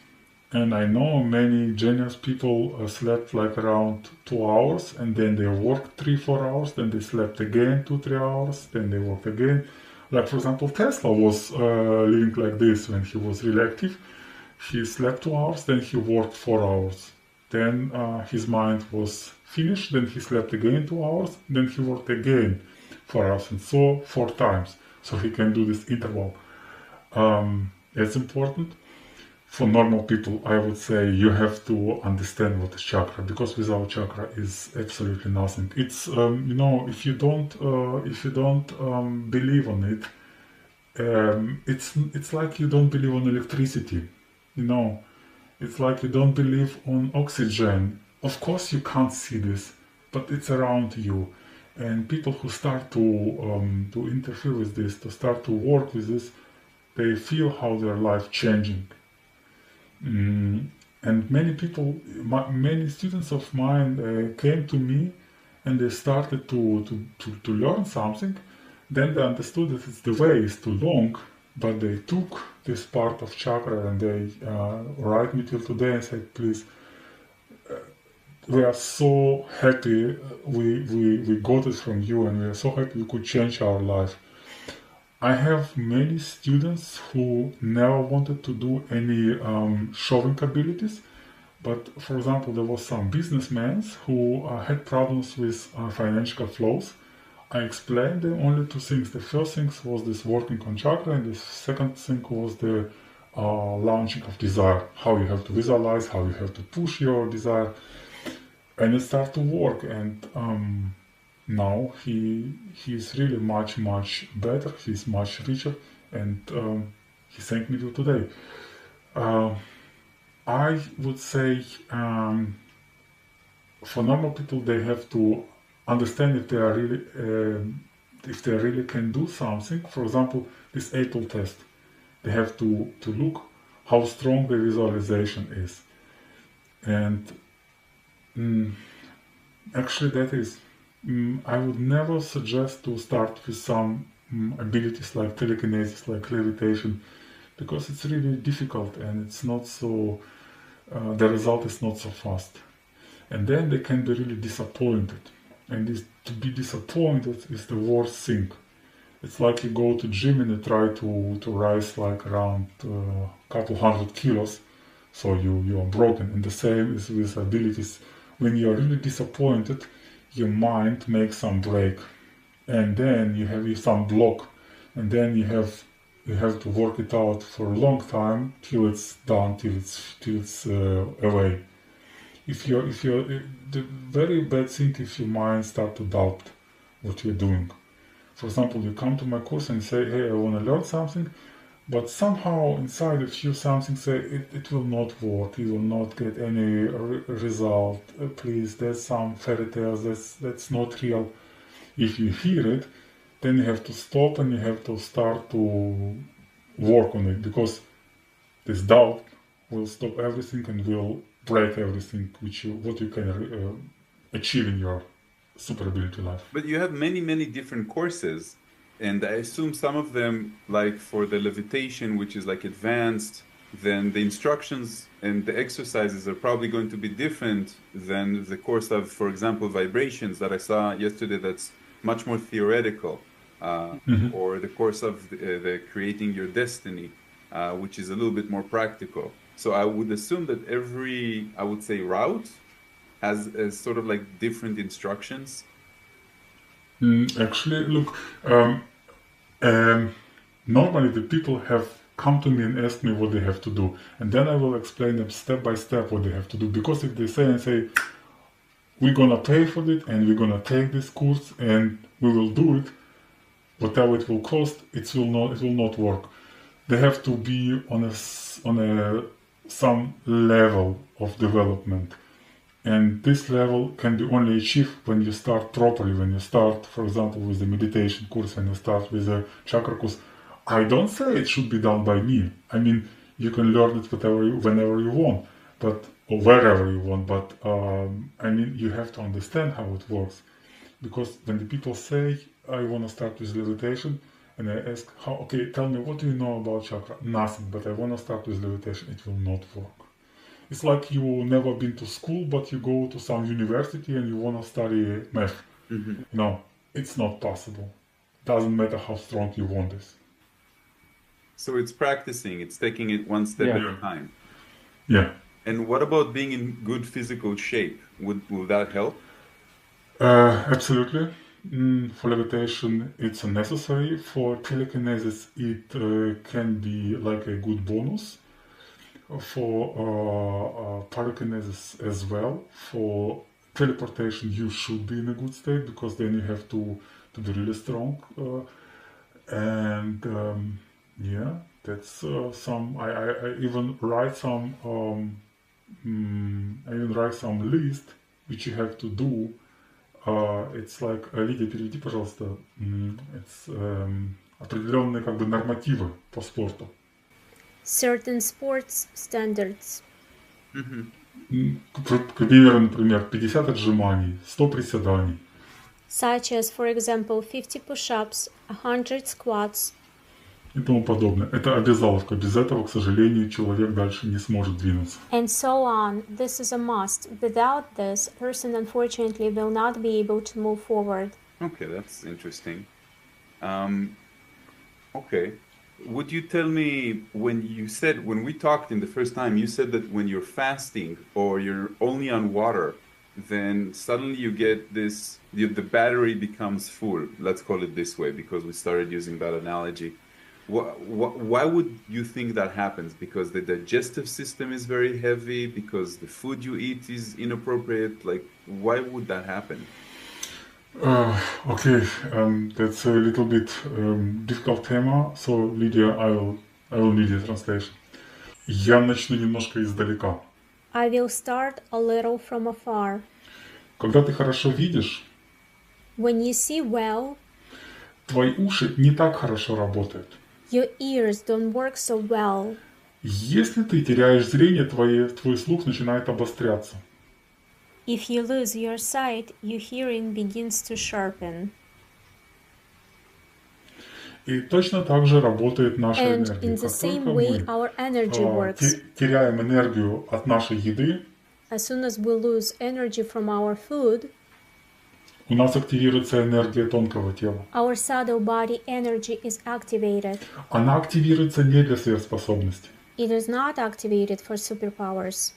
And I know many genius people slept like around 2 hours, and then they worked 3-4 hours, then they slept again 2-3 hours, then they worked again. Like for example, Tesla was living like this when he was really active. He slept 2 hours, then he worked 4 hours. Then his mind was finished, then he slept again 2 hours, then he worked again 4 hours, and so 4 times. So he can do this interval. It's important. For normal people, I would say you have to understand what is chakra, because without chakra is absolutely nothing. It's if you don't believe on it, it's like you don't believe on electricity. It's like you don't believe on oxygen. Of course, you can't see this, but it's around you. And people who start to interfere with this, to start to work with this, they feel how their life changing. And many people, many students of mine came to me and they started to learn something. Then they understood that the way is too long, but they took this part of chakra and they write me till today and said, please, we are so happy we got it from you, and we are so happy we could change our life. I have many students who never wanted to do any showing abilities, but for example, there was some businessmen who had problems with financial flows. I explained them only 2 things. The first thing was this working on chakra, and the second thing was the launching of desire, how you have to visualize, how you have to push your desire, and it started to work. And now he's really much better. He's much richer, and he thanked me till today. I would say for normal people, they have to understand if they really can do something. For example, this Apple test, they have to look how strong the visualization is, and actually that is. I would never suggest to start with some abilities like telekinesis, like levitation, because it's really difficult and it's not so, the result is not so fast. And then they can be really disappointed. And to be disappointed is the worst thing. It's like you go to gym and you try to rise like around a couple 100 kilos, so you are broken. And the same is with abilities. When you are really disappointed, your mind makes some break, and then you have some block, and then you you have to work it out for a long time till it's done, till it's away. If you're the very bad thing if your mind start to doubt what you're doing. For example, you come to my course and say, hey, I want to learn something, but somehow inside of you something say it will not work, you will not get any result. Please, there's some fairy tales, that's not real. If you hear it, then you have to stop and you have to start to work on it, because this doubt will stop everything and will break everything what you can achieve in your super ability life. But you have many different courses, and I assume some of them, like for the levitation, which is like advanced, then the instructions and the exercises are probably going to be different than the course of, for example, vibrations that I saw yesterday that's much more theoretical, or the course of the creating your destiny, which is a little bit more practical. So I would assume that every, I would say, route has sort of like different instructions. Actually, look, normally the people have come to me and ask me what they have to do, and then I will explain them step by step what they have to do. Because if they say, we're gonna pay for it and we're gonna take this course and we will do it, whatever it will cost, it will not work. They have to be on some level of development. And this level can be only achieved when you start properly, when you start, for example, with the meditation course, when you start with the chakra course. I don't say it should be done by me. I mean, you can learn it whenever you want, or wherever you want, but I mean, you have to understand how it works. Because when the people say, I want to start with levitation, and I ask, okay, tell me, what do you know about chakra? Nothing, but I want to start with levitation. It will not work. It's like you never been to school, but you go to some university and you want to study math. No, it's not possible. Doesn't matter how strong you want this. So it's practicing, it's taking it one step at a time. Yeah. And what about being in good physical shape? Will that help? Absolutely. For levitation, it's necessary. For telekinesis, it can be like a good bonus. For pyrokinesis as well. For teleportation, you should be in a good state, because then you have to be really strong. Yeah, that's some. I even write some. I even write some list which you have to do. It's like, Лидия, переведи, пожалуйста. It's определенные как бы нормативы по спорту. Certain sports standards. К примеру, например, 50 отжиманий, 100 приседаний. Such as, for example, 50 push-ups, 100 squats. И тому подобное. Это обязаловка. Без этого, к сожалению, человек дальше не сможет двинуться. And so on. This is a must. Without this, a person unfortunately will not be able to move forward. Okay, that's interesting. Okay. Would you tell me, when we talked in the first time, you said that when you're fasting or you're only on water, then suddenly you get this, the battery becomes full. Let's call it this way, because we started using that analogy. Why would you think that happens? Because the digestive system is very heavy? Because the food you eat is inappropriate? Like, why would that happen? Okay, that's a little bit difficult tema. So, Lydia, I will need your translation. Я начну немножко издалека. I will start a little from afar. Когда ты хорошо видишь, when you see well, твои уши не так хорошо работают. Your ears don't work so well. Если ты теряешь зрение, твой слух начинает обостряться. If you lose your sight, your hearing begins to sharpen. И точно так же работает наша энергия. In the same way, our energy works. Теряем энергию от нашей еды, as soon as we lose energy from our food, у нас активируется энергия тонкого тела. Our subtle body energy is activated. Она активируется не для сверхспособностей. It is not activated for superpowers.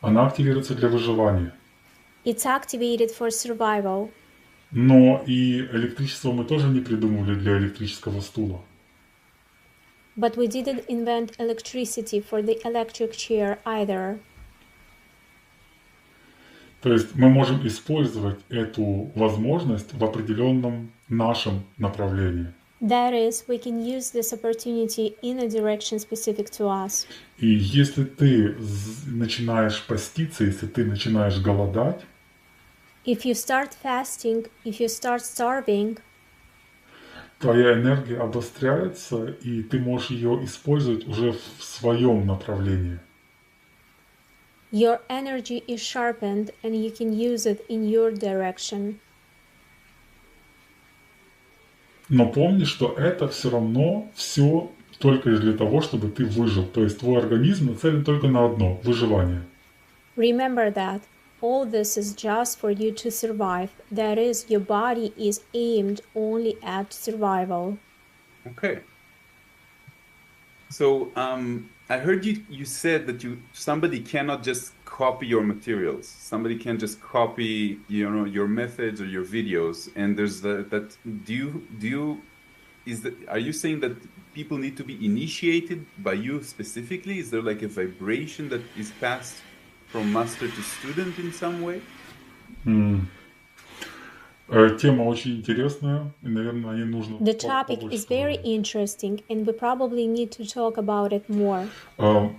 Она активируется для выживания. It's activated for survival. Но и электричество мы тоже не придумали для электрического стула. But we didn't invent electricity for the electric chair either. То есть мы можем использовать эту возможность в определенном нашем направлении. That is, we can use this opportunity in a direction specific to us. И если ты начинаешь поститься, если ты начинаешь голодать, If you start fasting, if you start starving, твоя энергия обостряется, и ты можешь ее использовать уже в своем направлении. your energy is sharpened and you can use it in your direction. Но помни, что это все равно все только лишь для того, чтобы ты выжил. То есть твой организм нацелен только на одно – выживание. Remember that all this is just for you to survive. That is, your body is aimed only at survival. Okay. So I heard you said that somebody cannot just copy your materials. Somebody can just copy your methods or your videos. And there's are you saying that people need to be initiated by you specifically? Is there like a vibration that is passed from master to student in some way? Тема очень интересная, и, наверное, ей нужно The topic is very interesting, and we probably need to talk about it more.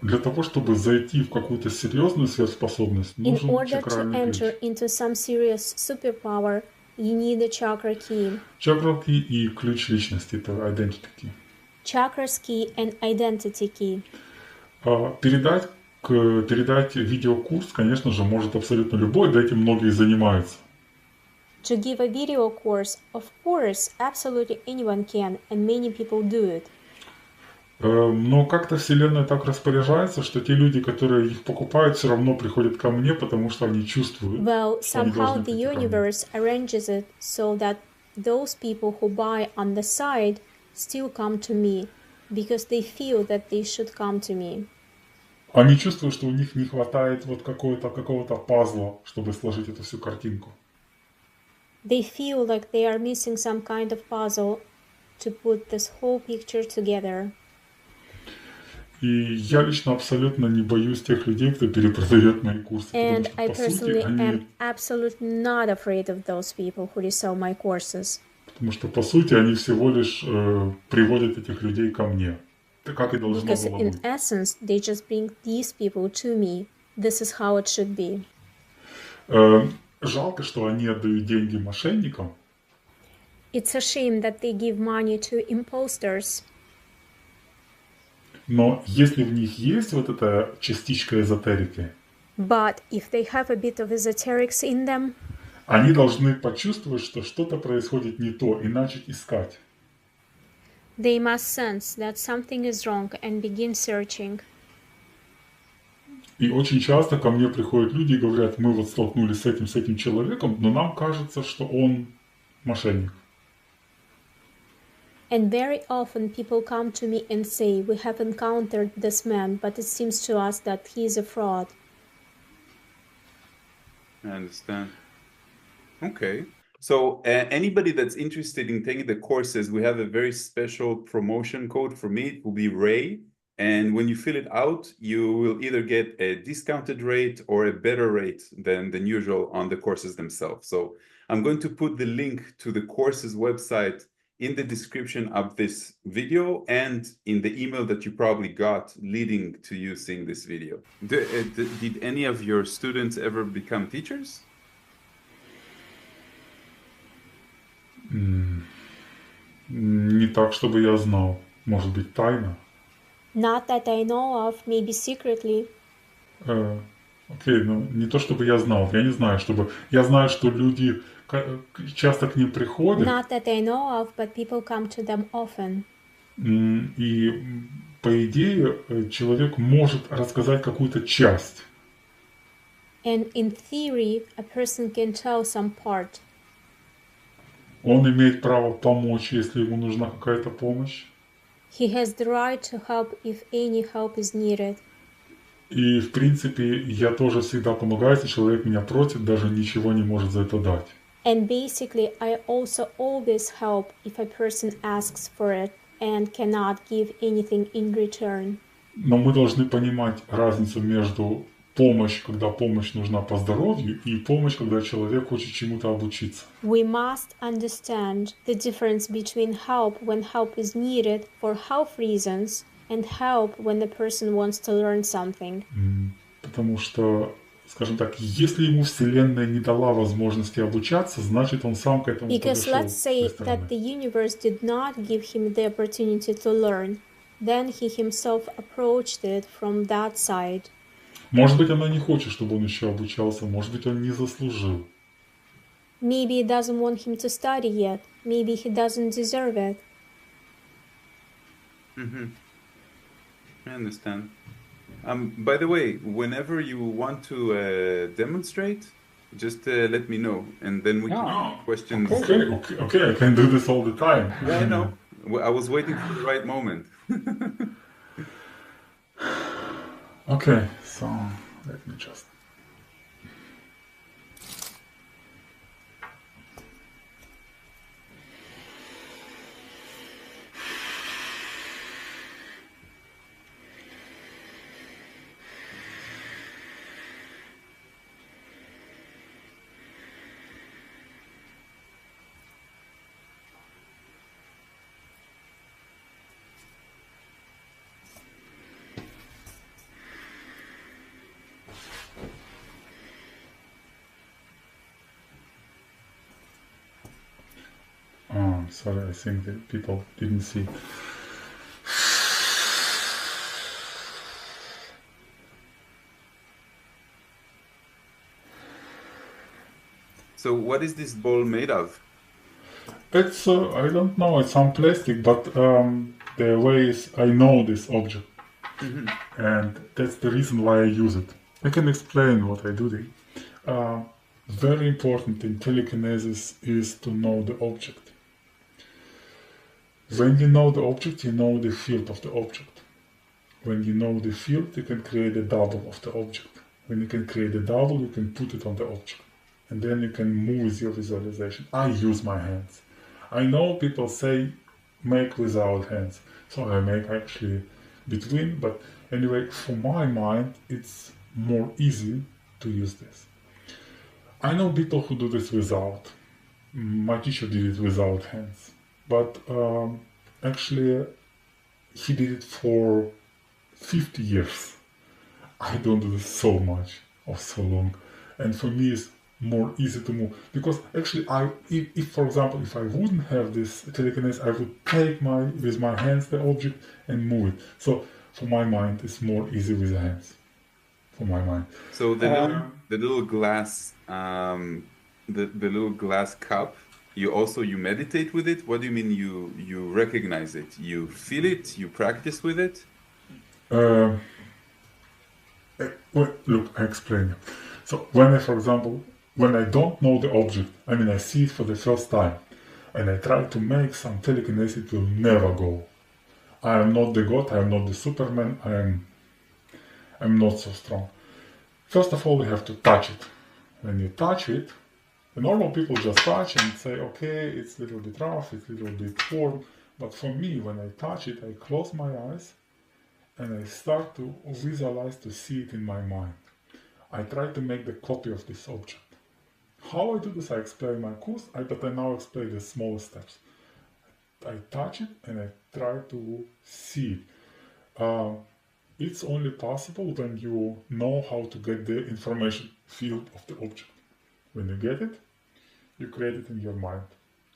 Для того, чтобы зайти в какую-то серьезную сверхспособность, нужен чакральный ключ. In order to enter into some serious superpower, you need a chakra key. Чакра key и ключ личности, это identity key. Chakras key and identity key. Передать видеокурс, конечно же, может абсолютно любой, да этим многие занимаются. To give a video course, of course, absolutely anyone can, and many people do it. Но как-то Вселенная так распоряжается, что те люди, которые их покупают, все равно приходят ко мне, потому что они чувствуют, Well, что они somehow должны the прийти ко мне. universe arranges it so that those people who buy on the side still come to me, because they feel that they should come to me. Они чувствуют, что у них не хватает вот какого-то пазла, чтобы сложить эту всю картинку. They feel like they are missing some kind of puzzle to put this whole picture together. И я лично абсолютно не боюсь тех людей, кто перепродает мои курсы. And I Потому что, по personally сути, они... am absolutely not afraid of those people who resell my courses. Потому что, по сути, они всего лишь приводят этих людей ко мне. Как и должно Because было in быть. essence, they just bring these people to me. This is how it should be. Жалко, что они отдают деньги мошенникам. It's a shame that they give money to imposters. Но если в них есть вот эта частичка эзотерики, But if they have a bit of esoterics in them, они должны почувствовать, что что-то происходит не то, и начать искать. they must sense that something is wrong and begin searching. И очень часто ко мне приходят люди и говорят, мы вот столкнулись с этим человеком, но нам кажется, что он мошенник. And very often people come to me and say, we have encountered this man, but it seems to us that he is a fraud. I understand. Okay. So anybody that's interested in taking the courses, we have a very special promotion code. For me, it will be Ray. And when you fill it out, you will either get a discounted rate or a better rate than usual on the courses themselves. So I'm going to put the link to the courses website in the description of this video and in the email that you probably got leading to you seeing this video. Did any of your students ever become teachers? Не так, чтобы я знал. Может быть, тайна? Not that I know of, maybe secretly. Окей, ну не то, чтобы я знал. Я не знаю, чтобы... Я знаю, что люди часто к ним приходят. Not that I know of, but people come to them often. И, по идее, человек может рассказать какую-то часть. And in theory, a person can tell some part. Он имеет право помочь, если ему нужна какая-то помощь. He has the right to help if any help is needed. И, в принципе, я тоже всегда помогаю, если человек меня просит, даже ничего не может за это дать. And basically, I also always help if a person asks for it, and cannot give anything in return. Но мы должны понимать разницу между помощью, когда помощь нужна по здоровью, и помощь, когда человек хочет чему-то обучиться. We must understand the difference between help when help is needed for health reasons and help when the person wants to learn something. Потому что, скажем так, если ему Вселенная не дала возможности обучаться, значит он сам к этому Because подошел. let's say that the universe did not give him the opportunity to learn, then he himself approached it from that side. Может быть, она не хочет, чтобы он еще обучался, может быть, он не заслужил. Maybe he doesn't want him to study yet. Maybe he doesn't deserve it. I understand. By the way, whenever you want to demonstrate, just let me know, and then we can ask questions. Okay, I can do this all the time. Yeah, I know. I was waiting for the right moment. Okay, so let me just... Sorry, I think that people didn't see. So what is this ball made of? It's, I don't know, it's some plastic, but the way is, I know this object. And that's the reason why I use it. I can explain what I do there. Very important in telekinesis is to know the object. When you know the object, you know the field of the object. When you know the field, you can create a double of the object. When you can create a double, you can put it on the object. And then you can move with your visualization. I use my hands. I know people say make without hands. So I make actually between, but anyway, for my mind, it's more easy to use this. I know people who do this without. My teacher did it without hands. But actually, he did it for 50 years. I don't do this so much or so long. And for me, it's more easy to move. Because actually, if for example, if I wouldn't have this telekinesis, I would take with my hands the object and move it. So for my mind, it's more easy with the hands. For my mind. So the little glass, the little glass cup. You meditate with it? What do you mean you recognize it? You feel it? You practice with it? Well, look, I explain you. So for example, when I don't know the object, I mean I see it for the first time, and I try to make some telekinesis, it will never go. I am not the God, I am not the Superman, I'm not so strong. First of all, you have to touch it. When you touch it, the normal people just touch and say, okay, it's a little bit rough, it's a little bit warm. But for me, when I touch it, I close my eyes and I start to visualize, to see it in my mind. I try to make the copy of this object. How I do this, I explain my course, but I now explain the small steps. I touch it and I try to see it. It's only possible when you know how to get the information field of the object. When you get it, you create it in your mind.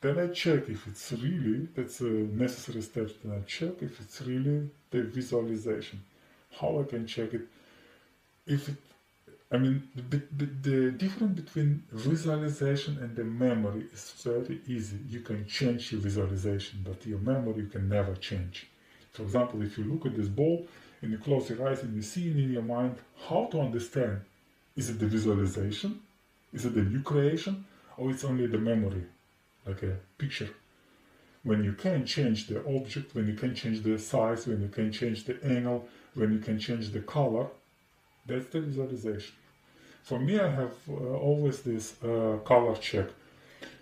Then I check if it's really, that's a necessary step, then I check if it's really the visualization. How I can check it? The difference between visualization and the memory is very easy. You can change your visualization, but your memory you can never change. For example, if you look at this ball and you close your eyes and you see it in your mind, how to understand? Is it the visualization? Is it the new creation? Or it's only the memory, like a picture? When you can change the object, when you can change the size, when you can change the angle, when you can change the color, that's the visualization. For me, I have always this color check.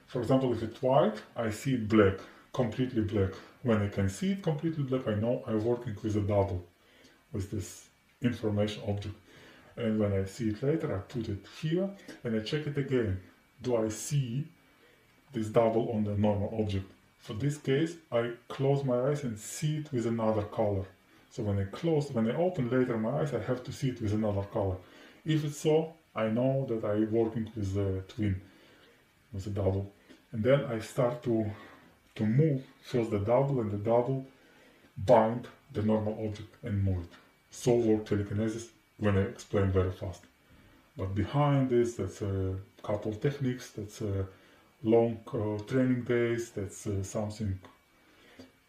For example, if it's white, I see it black, completely black. when I can see it completely black, I know I'm working with a double, with this information object. And when I see it later, I put it here and I check it again. Do I see this double on the normal object? For this case, I close my eyes and see it with another color. So when I open later my eyes, I have to see it with another color. If it's so, I know that I'm working with the twin, with a double. And then I start to move first the double, and the double bind the normal object and move it. So work telekinesis when I explain very fast. But behind this, that's a couple techniques, that's a long training days, that's something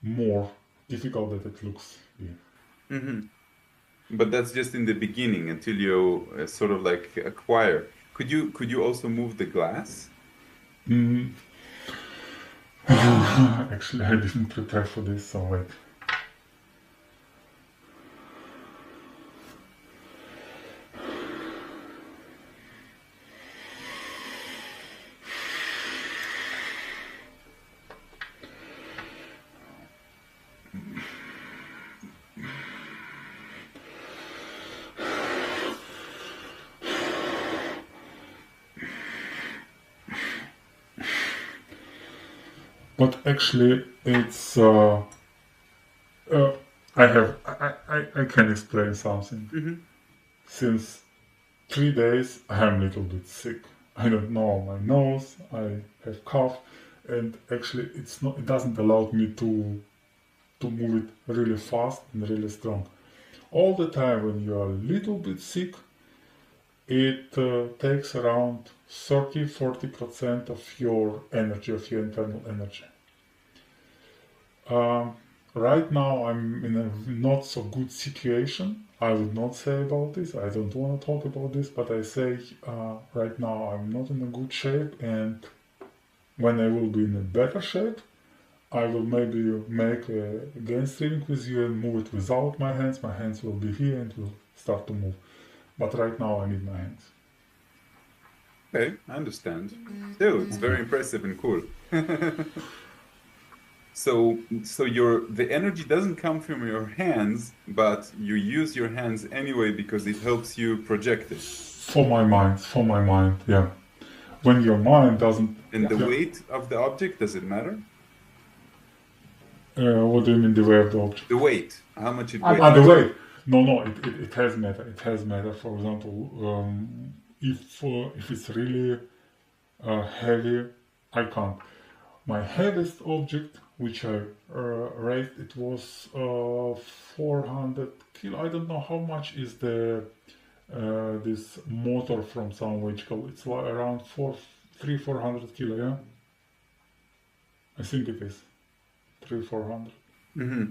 more difficult than it looks. Yeah. Mm-hmm. But that's just in the beginning until you sort of like acquire. Could you also move the glass? Actually, I didn't prepare for this, so wait. But actually, it's I can explain something. Mm-hmm. Since 3 days, I am a little bit sick. I don't know my nose. I have cough, and actually, it doesn't allow me to move it really fast and really strong. All the time when you are a little bit sick, it takes around 30-40% of your energy, of your internal energy. Right now I'm in a not so good situation. I would not say about this. I don't want to talk about this, but I say right now I'm not in a good shape, and when I will be in a better shape, I will maybe make again streaming with you and move it without my hands. My hands will be here and will start to move. But right now I need my hands. Okay, I understand. Still, it's very impressive and cool. So the energy doesn't come from your hands, but you use your hands anyway because it helps you project it. For my mind, yeah. When your mind doesn't... And the weight of the object, does it matter? What do you mean the weight of the object? The weight, how much it weighs. The weight. No, it has matter. It has matter. For example, if it's really heavy, I can't. My heaviest object, which I raised, it was 400 kilo. I don't know how much is the this motor from some vehicle. It's like around 400 kilo. Yeah, I think it is 300-400. Mm-hmm.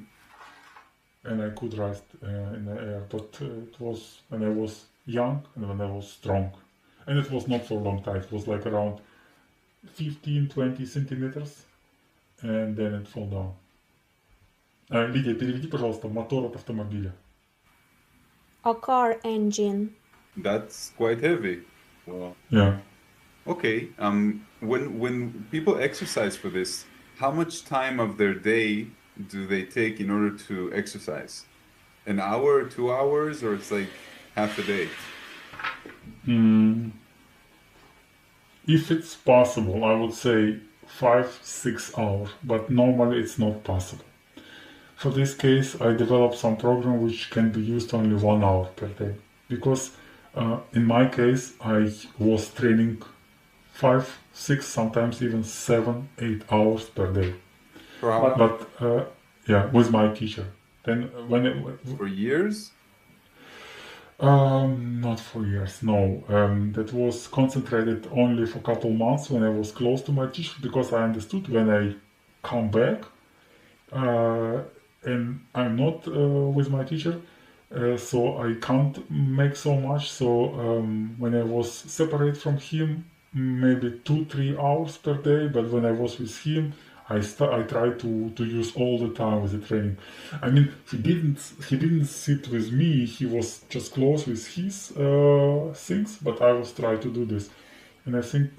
And I could rise in the air, but it was when I was young and when I was strong, and it was not for a long time. It was like around 15-20 centimeters, and then it fell down. Лидия, переведи, пожалуйста, мотор от автомобиля. A car engine. That's quite heavy. Wow. Yeah. Okay. When people exercise for this, how much time of their day do they take in order to exercise? An hour, 2 hours, or it's like half a day? If it's possible, I would say 5-6 hours, but normally it's not possible. For this case, I developed some program which can be used only 1 hour per day, because in my case I was training 5-6, sometimes even 7-8 hours per day. For how long? But yeah, with my teacher. Then For years? Not for years, no. That was concentrated only for a couple months when I was close to my teacher, because I understood when I come back and I'm not with my teacher, so I can't make so much. So when I was separate from him, maybe 2-3 hours per day, but when I was with him, I tried to use all the time with the training. I mean, he didn't sit with me. He was just close with his things, but I was trying to do this, and I think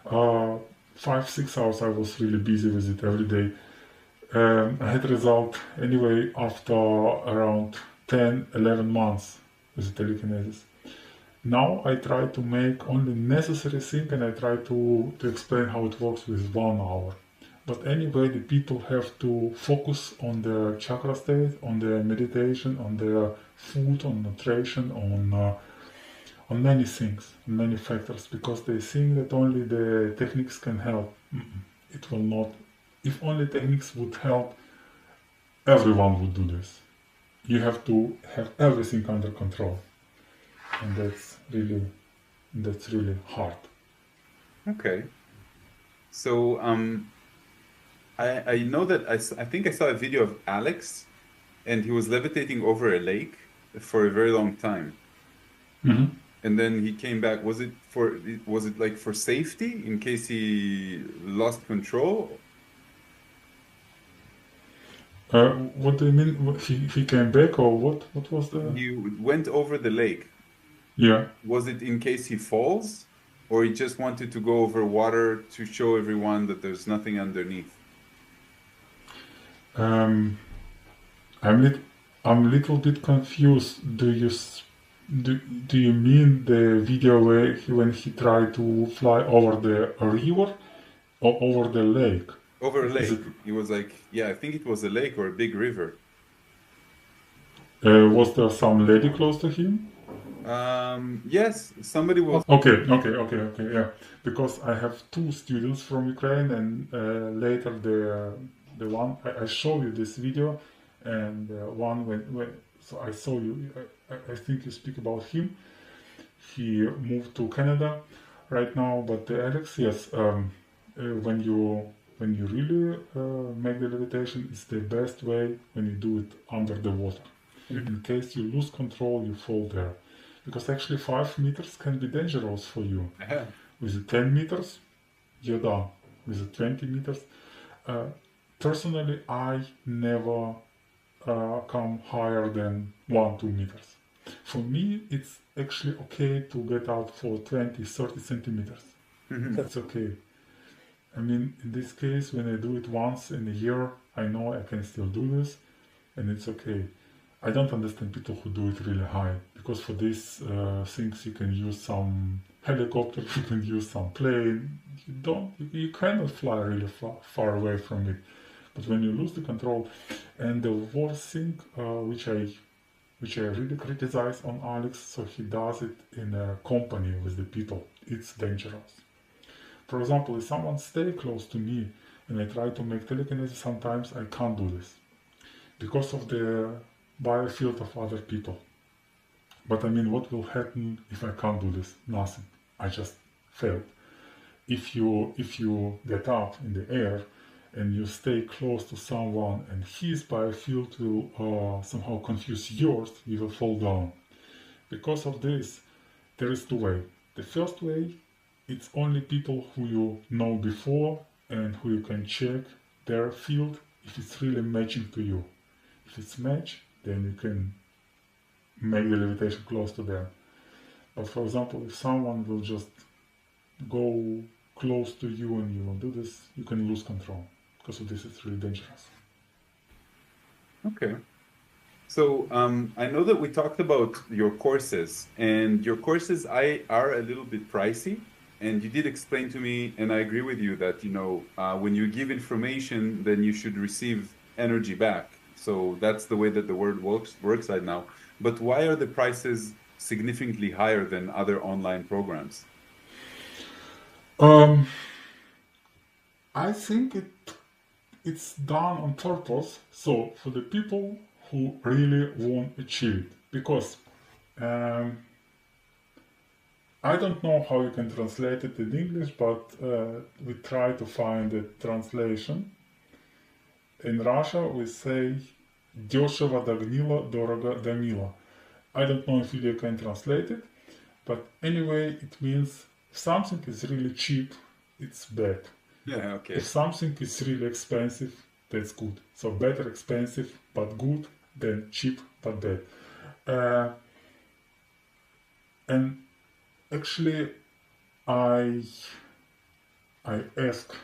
5-6 hours I was really busy with it every day. I had result anyway after around 10, 11 months with telekinesis. Now I try to make only necessary thing and I try to explain how it works with 1 hour. But anyway, the people have to focus on their chakra state, on their meditation, on their food, on nutrition, on many things, on many factors, because they think that only the techniques can help. It will not. If only techniques would help, everyone would do this. You have to have everything under control, and that's really hard. Okay. So I know that I think I saw a video of Alex, and he was levitating over a lake for a very long time. Mm-hmm. And then he came back. Was it like for safety in case he lost control? What do you mean? He came back, or what? What was the? He went over the lake. Yeah. Was it in case he falls, or he just wanted to go over water to show everyone that there's nothing underneath? I'm a little bit confused. Do you mean the video where when he tried to fly over the river or over the lake? Over a lake. He was like, yeah, I think it was a lake or a big river. Was there some lady close to him? Yes, somebody was. Okay, yeah. Because I have 2 students from Ukraine, and later the one I show you this video, and one when so I saw you. I think you speak about him. He moved to Canada right now, but Alex, yes, when you really make the levitation, it's the best way when you do it under the water. In case you lose control, you fall there. Because actually 5 meters can be dangerous for you. With 10 meters, you're done. With 20 meters, personally, I never come higher than 1-2 meters. For me, it's actually okay to get out for 20-30 centimeters. That's okay. I mean, in this case, when I do it once in a year, I know I can still do this, and it's okay. I don't understand people who do it really high, because for these things you can use some helicopter, you can use some plane. You cannot fly really far away from it. But when you lose the control, and the worst thing which I really criticize on Alex, so he does it in a company with the people. It's dangerous. For example, if someone stays close to me and I try to make telekinesis, sometimes I can't do this because of the biofield of other people. But I mean, what will happen if I can't do this? Nothing. I just failed. If you get up in the air and you stay close to someone and his biofield will somehow confuse yours, you will fall down. Because of this, there is 2 ways. The first way, it's only people who you know before and who you can check their field if it's really matching to you. If it's matched, then you can make the levitation close to them. But for example, if someone will just go close to you and you will do this, you can lose control. Because of this, it's really dangerous. Okay. So I know that we talked about your courses, and your courses are a little bit pricey. And you did explain to me, and I agree with you, that when you give information, then you should receive energy back. So that's the way that the world works right now. But why are the prices significantly higher than other online programs? I think it's done on purpose. So for the people who really won't achieve it, because I don't know how you can translate it in English, but we try to find a translation. In Russia, we say "дешево до гнила, дорого до мила." I don't know if you can translate it, but anyway, it means if something is really cheap, it's bad. Yeah, okay. If something is really expensive, that's good. So better expensive but good than cheap but bad. And actually, I asked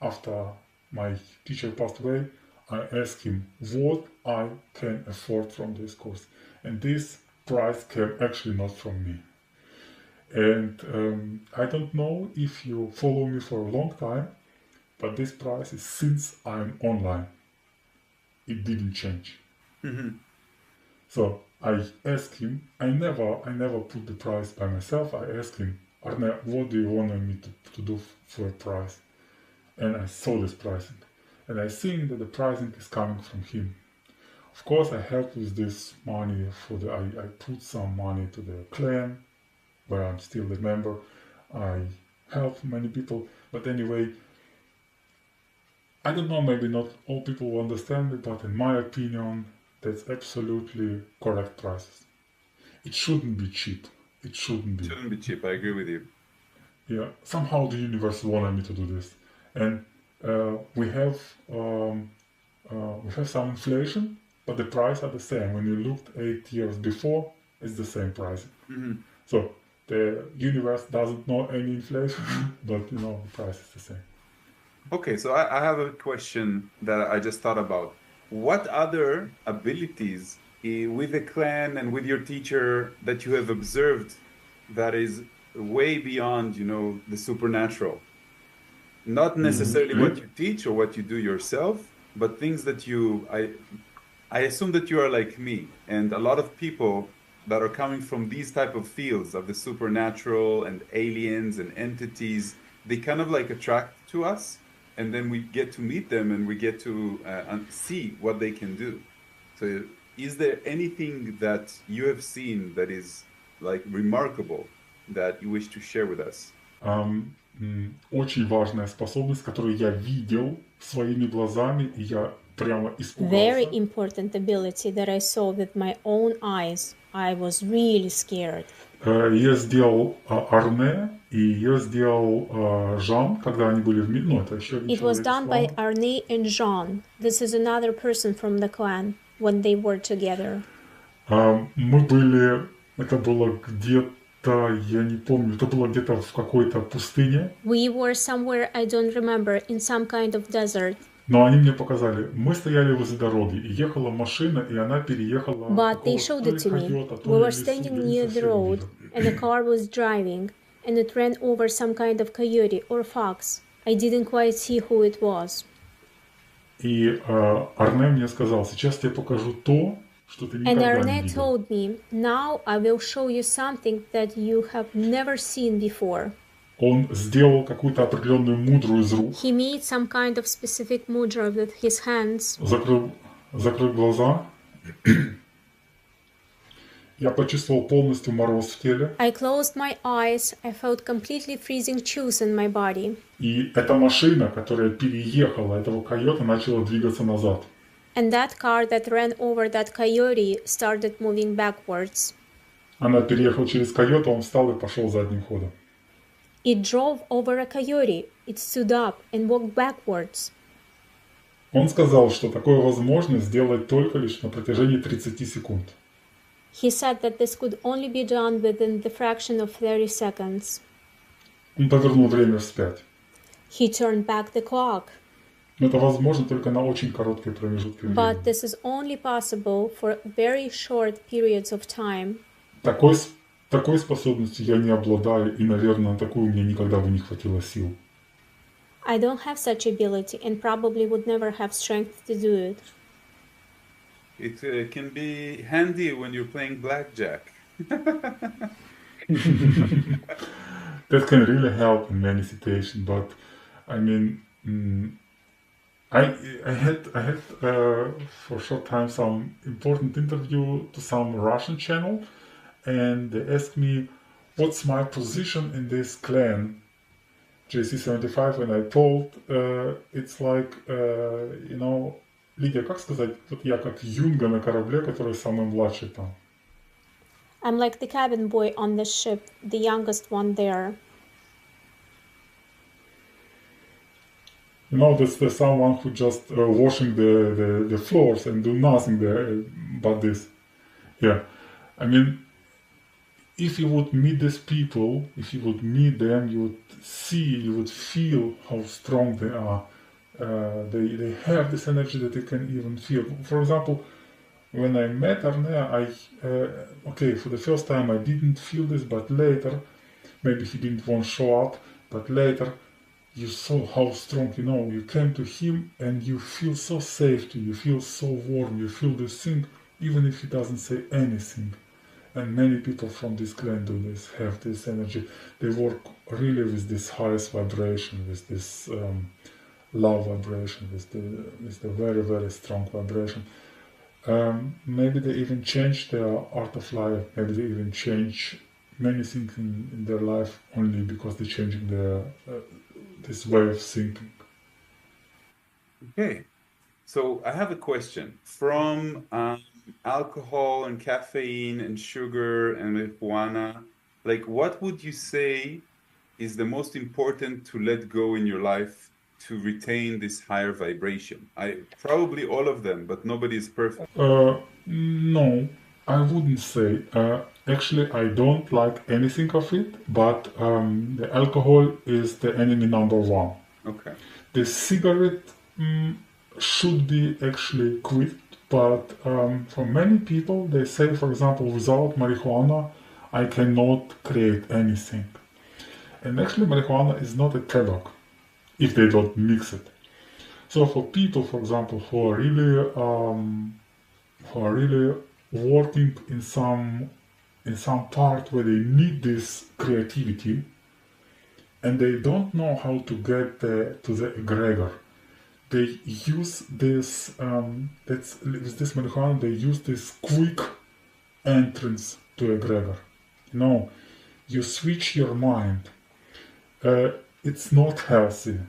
after my teacher passed away, I ask him what I can afford from this course. And this price came actually not from me. And I don't know if you follow me for a long time, but this price is since I'm online. It didn't change. Mm-hmm. So I asked him, I never put the price by myself. I asked him, Arne, what do you want me to do for a price? And I saw this pricing. And I think that the pricing is coming from him. Of course, I helped with this money I put some money to the clan, where I'm still a member. I helped many people. But anyway, I don't know, maybe not all people will understand it, but in my opinion, that's absolutely correct prices. It shouldn't be cheap. It shouldn't be. It shouldn't be cheap, I agree with you. Yeah, somehow the universe wanted me to do this. And we have some inflation, but the price are the same. When you looked 8 years before, it's the same price. Mm-hmm. So the universe doesn't know any inflation, but the price is the same. Okay, so I have a question that I just thought about. What other abilities with the clan and with your teacher that you have observed that is way beyond, the supernatural? Not necessarily what you teach or what you do yourself, but things that I assume that you are like me, and a lot of people that are coming from these type of fields of the supernatural and aliens and entities, they kind of like attract to us, and then we get to meet them and we get to see what they can do. So is there anything that you have seen that is like remarkable that you wish to share with us? Очень важная способность, которую я видел своими глазами, и я прямо испугался. Very important ability that I saw with my own eyes. I was really scared. Я сделал Арне, и я сделал Жан, когда они были вместе. Это еще один It was человек done из by клана. Arne and Jean. This is another person from the clan when they were together. Мы были, это было где-то, я не помню, это было где-то в какой-то пустыне. We were somewhere, I don't remember, in some kind of desert. Но они мне показали, мы стояли возле дороги, и ехала машина, и она переехала. But they showed it to me. We were standing near the road, and a car was driving, and it ran over some kind of coyote or fox. I didn't quite see who it was. И Арне мне сказал, сейчас я покажу то, что ты And никогда не Arne видел. told me, now I will show you something that you have never seen before. Он сделал какую-то определенную мудру из рук. He made some kind of specific mudra with his hands. Закрыл глаза. Я почувствовал полностью мороз в теле. I closed my eyes. I felt completely freezing chills in my body. И эта машина, которая переехала этого койота, начала двигаться назад. And that car that ran over that coyote started moving backwards. Она переехала через койота, он встал и пошел задним ходом. It drove over a coyote. It stood up and walked backwards. Он сказал, что такое возможно сделать только лишь на протяжении 30 секунд. He said that this could only be done within the fraction of 30 seconds. Он повернул время вспять. He turned back the clock. Но это возможно только на очень короткие промежутки времени. But this is only possible for very short periods of time. Такой способностью я не обладаю, и, наверное, на такую мне никогда бы не хватило сил. I don't have such ability and probably would never have strength to do it. It can be handy when you're playing blackjack. That can really help in many situations, but I mean, I had for a short time some important interview to some Russian channel, and they asked me what's my position in this clan JC75, and I told it's like Лидия, как сказать, вот я как юнга на корабле, который самый младший там. I'm like the cabin boy on the ship, the youngest one there. That's the someone who just washing the floors and do nothing there but this. Yeah, I mean, if you would meet these people, if you would meet them, you would see, you would feel how strong they are. They have this energy that they can even feel. For example, when I met Arne, okay, for the first time I didn't feel this, but later, maybe he didn't want to show up, but later you saw how strong, you came to him and you feel so safe, you feel so warm, you feel this thing, even if he doesn't say anything. And many people from this clan do this, have this energy. They work really with this highest vibration, with this love vibration, with the very, very strong vibration. Maybe they even change their art of life. Maybe they even change many things in their life only because they're changing their this way of thinking. Okay, so I have a question. From alcohol and caffeine and sugar and marijuana, like what would you say is the most important to let go in your life to retain this higher vibration? Probably all of them, but nobody is perfect. No, I wouldn't say. Actually, I don't like anything of it, but the alcohol is the enemy number one. Okay. The cigarette should be actually quit, but for many people, they say, for example, without marijuana, I cannot create anything. And actually, marijuana is not a tobacco if they don't mix it. So for people, for example, who are really working in some part where they need this creativity, and they don't know how to get to the egregor, they use this. With this marijuana, they use this quick entrance to egregor. You switch your mind. It's not healthy.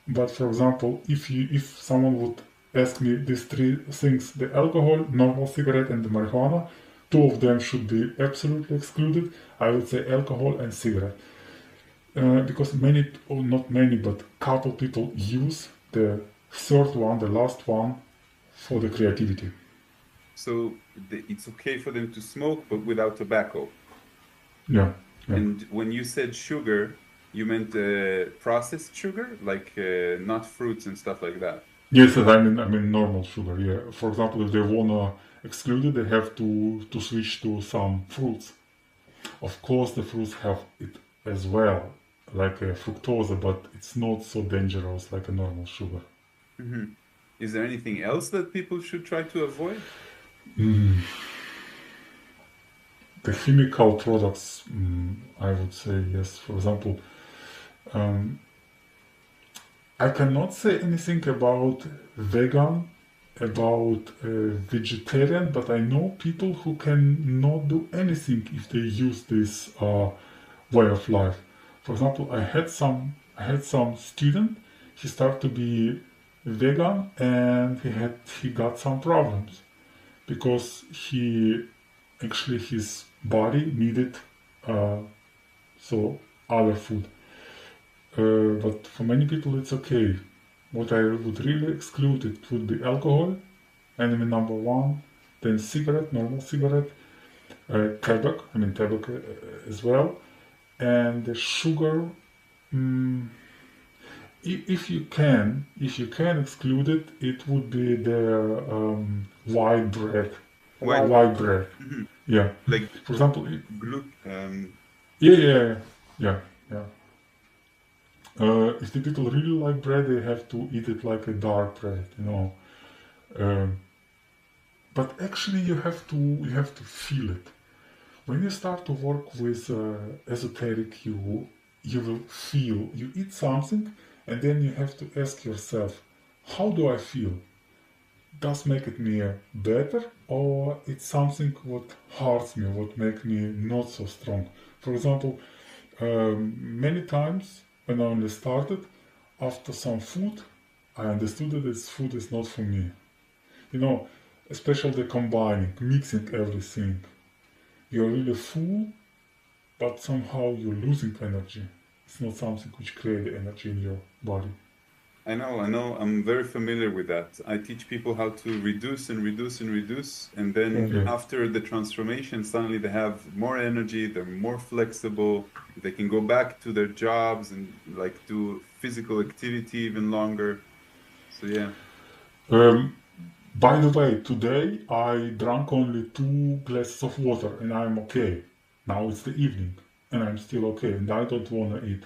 But for example, if someone would ask me these three things, the alcohol, normal cigarette, and the marijuana, two of them should be absolutely excluded. I would say alcohol and cigarette. Because many, or not many, but couple people use the third one, the last one, for the creativity. So it's okay for them to smoke, but without tobacco. Yeah. And when you said sugar, you meant processed sugar, like not fruits and stuff like that. Yes, I mean normal sugar. Yeah. For example, if they wanna exclude it, they have to switch to some fruits. Of course, the fruits have it as well, like fructose, but it's not so dangerous like a normal sugar. Mm-hmm. Is there anything else that people should try to avoid? The chemical products, I would say yes. For example, I cannot say anything about vegan, about vegetarian, but I know people who can not do anything if they use this way of life. For example, I had some student. He started to be vegan, and he got some problems because his body needed other food. But for many people it's okay. What I would really exclude, it would be alcohol, enemy number one, then cigarette, normal cigarette, tobacco as well, and the sugar. If you can exclude it, it would be the white bread. White bread. Mm-hmm. Yeah. Like, for example, Yeah. If the people really like bread, they have to eat it like a dark bread, But actually, you have to feel it. When you start to work with esoteric, you will feel. You eat something, and then you have to ask yourself, how do I feel? Does make it me better, or it's something what hurts me, what make me not so strong? For example, many times when I only started, after some food, I understood that this food is not for me. Especially combining, mixing everything. You're really full, but somehow you're losing energy. It's not something which creates energy in your body. I know. I'm very familiar with that. I teach people how to reduce and reduce and reduce. And then after the transformation, suddenly they have more energy, they're more flexible, they can go back to their jobs and like do physical activity even longer. So yeah. By the way, today I drank only 2 glasses of water and I'm okay. Now it's the evening and I'm still okay and I don't want to eat.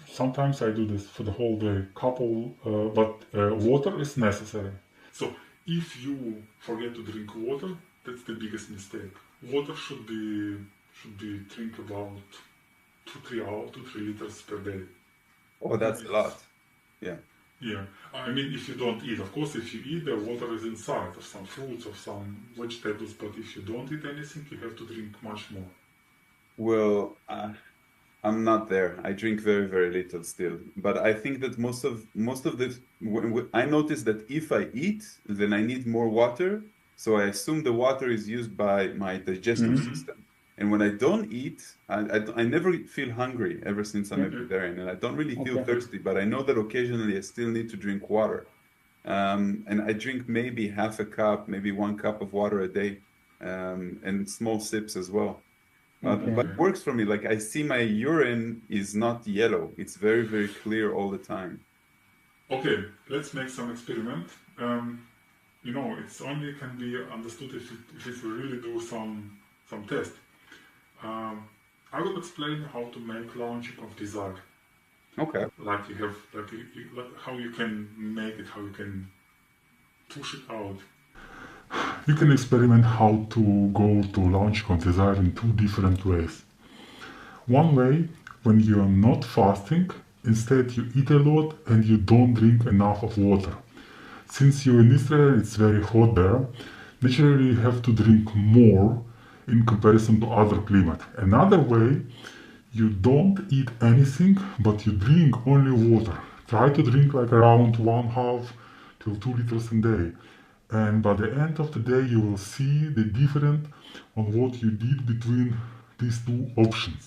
Sometimes I do this for the whole day, but water is necessary. So if you forget to drink water, that's the biggest mistake. Water should be drink about 2-3 liters per day. Oh, that's a lot. Yeah. Yeah, I mean, if you don't eat, of course, if you eat, the water is inside of some fruits, of some vegetables, but if you don't eat anything, you have to drink much more. Well, I'm not there. I drink very, very little still. But I think that most of this, I notice that if I eat, then I need more water. So I assume the water is used by my digestive system. And when I don't eat, I never feel hungry ever since I'm a vegetarian, and I don't really feel thirsty, but I know that occasionally I still need to drink water. And I drink maybe half a cup, maybe 1 cup of water a day, and small sips as well. But it works for me. Like I see my urine is not yellow. It's very, very clear all the time. Okay, let's make some experiment. You know, it's only can be understood if we really do some test. I will explain how to make launching of desire. Okay. Like how you can make it, how you can push it out. You can experiment how to go to launching of desire in 2 different ways. One way, when you are not fasting, instead you eat a lot and you don't drink enough of water. Since you're in Israel, it's very hot there. Naturally, you have to drink more in comparison to other climate. Another way, you don't eat anything, but you drink only water. Try to drink like around 1/2 to 2 liters a day. And by the end of the day, you will see the difference on what you did between these 2 options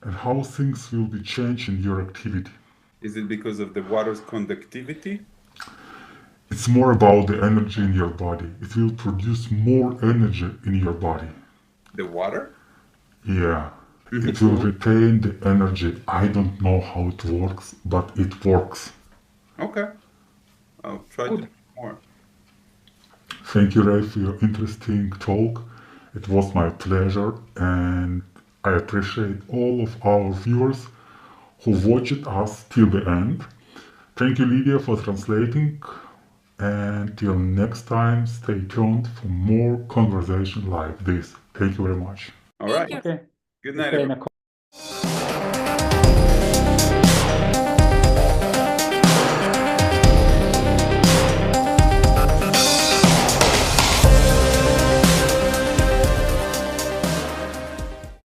and how things will be changed in your activity. Is it because of the water's conductivity? It's more about the energy in your body. It will produce more energy in your body. The water? Yeah. It will retain the energy. I don't know how it works, but it works. Okay. I'll try to do more. Thank you, Ray, for your interesting talk. It was my pleasure, and I appreciate all of our viewers who watched us till the end. Thank you, Lydia, for translating. And till next time, stay tuned for more conversation like this. Thank you very much. All right. Okay. Good night, Okay, everyone.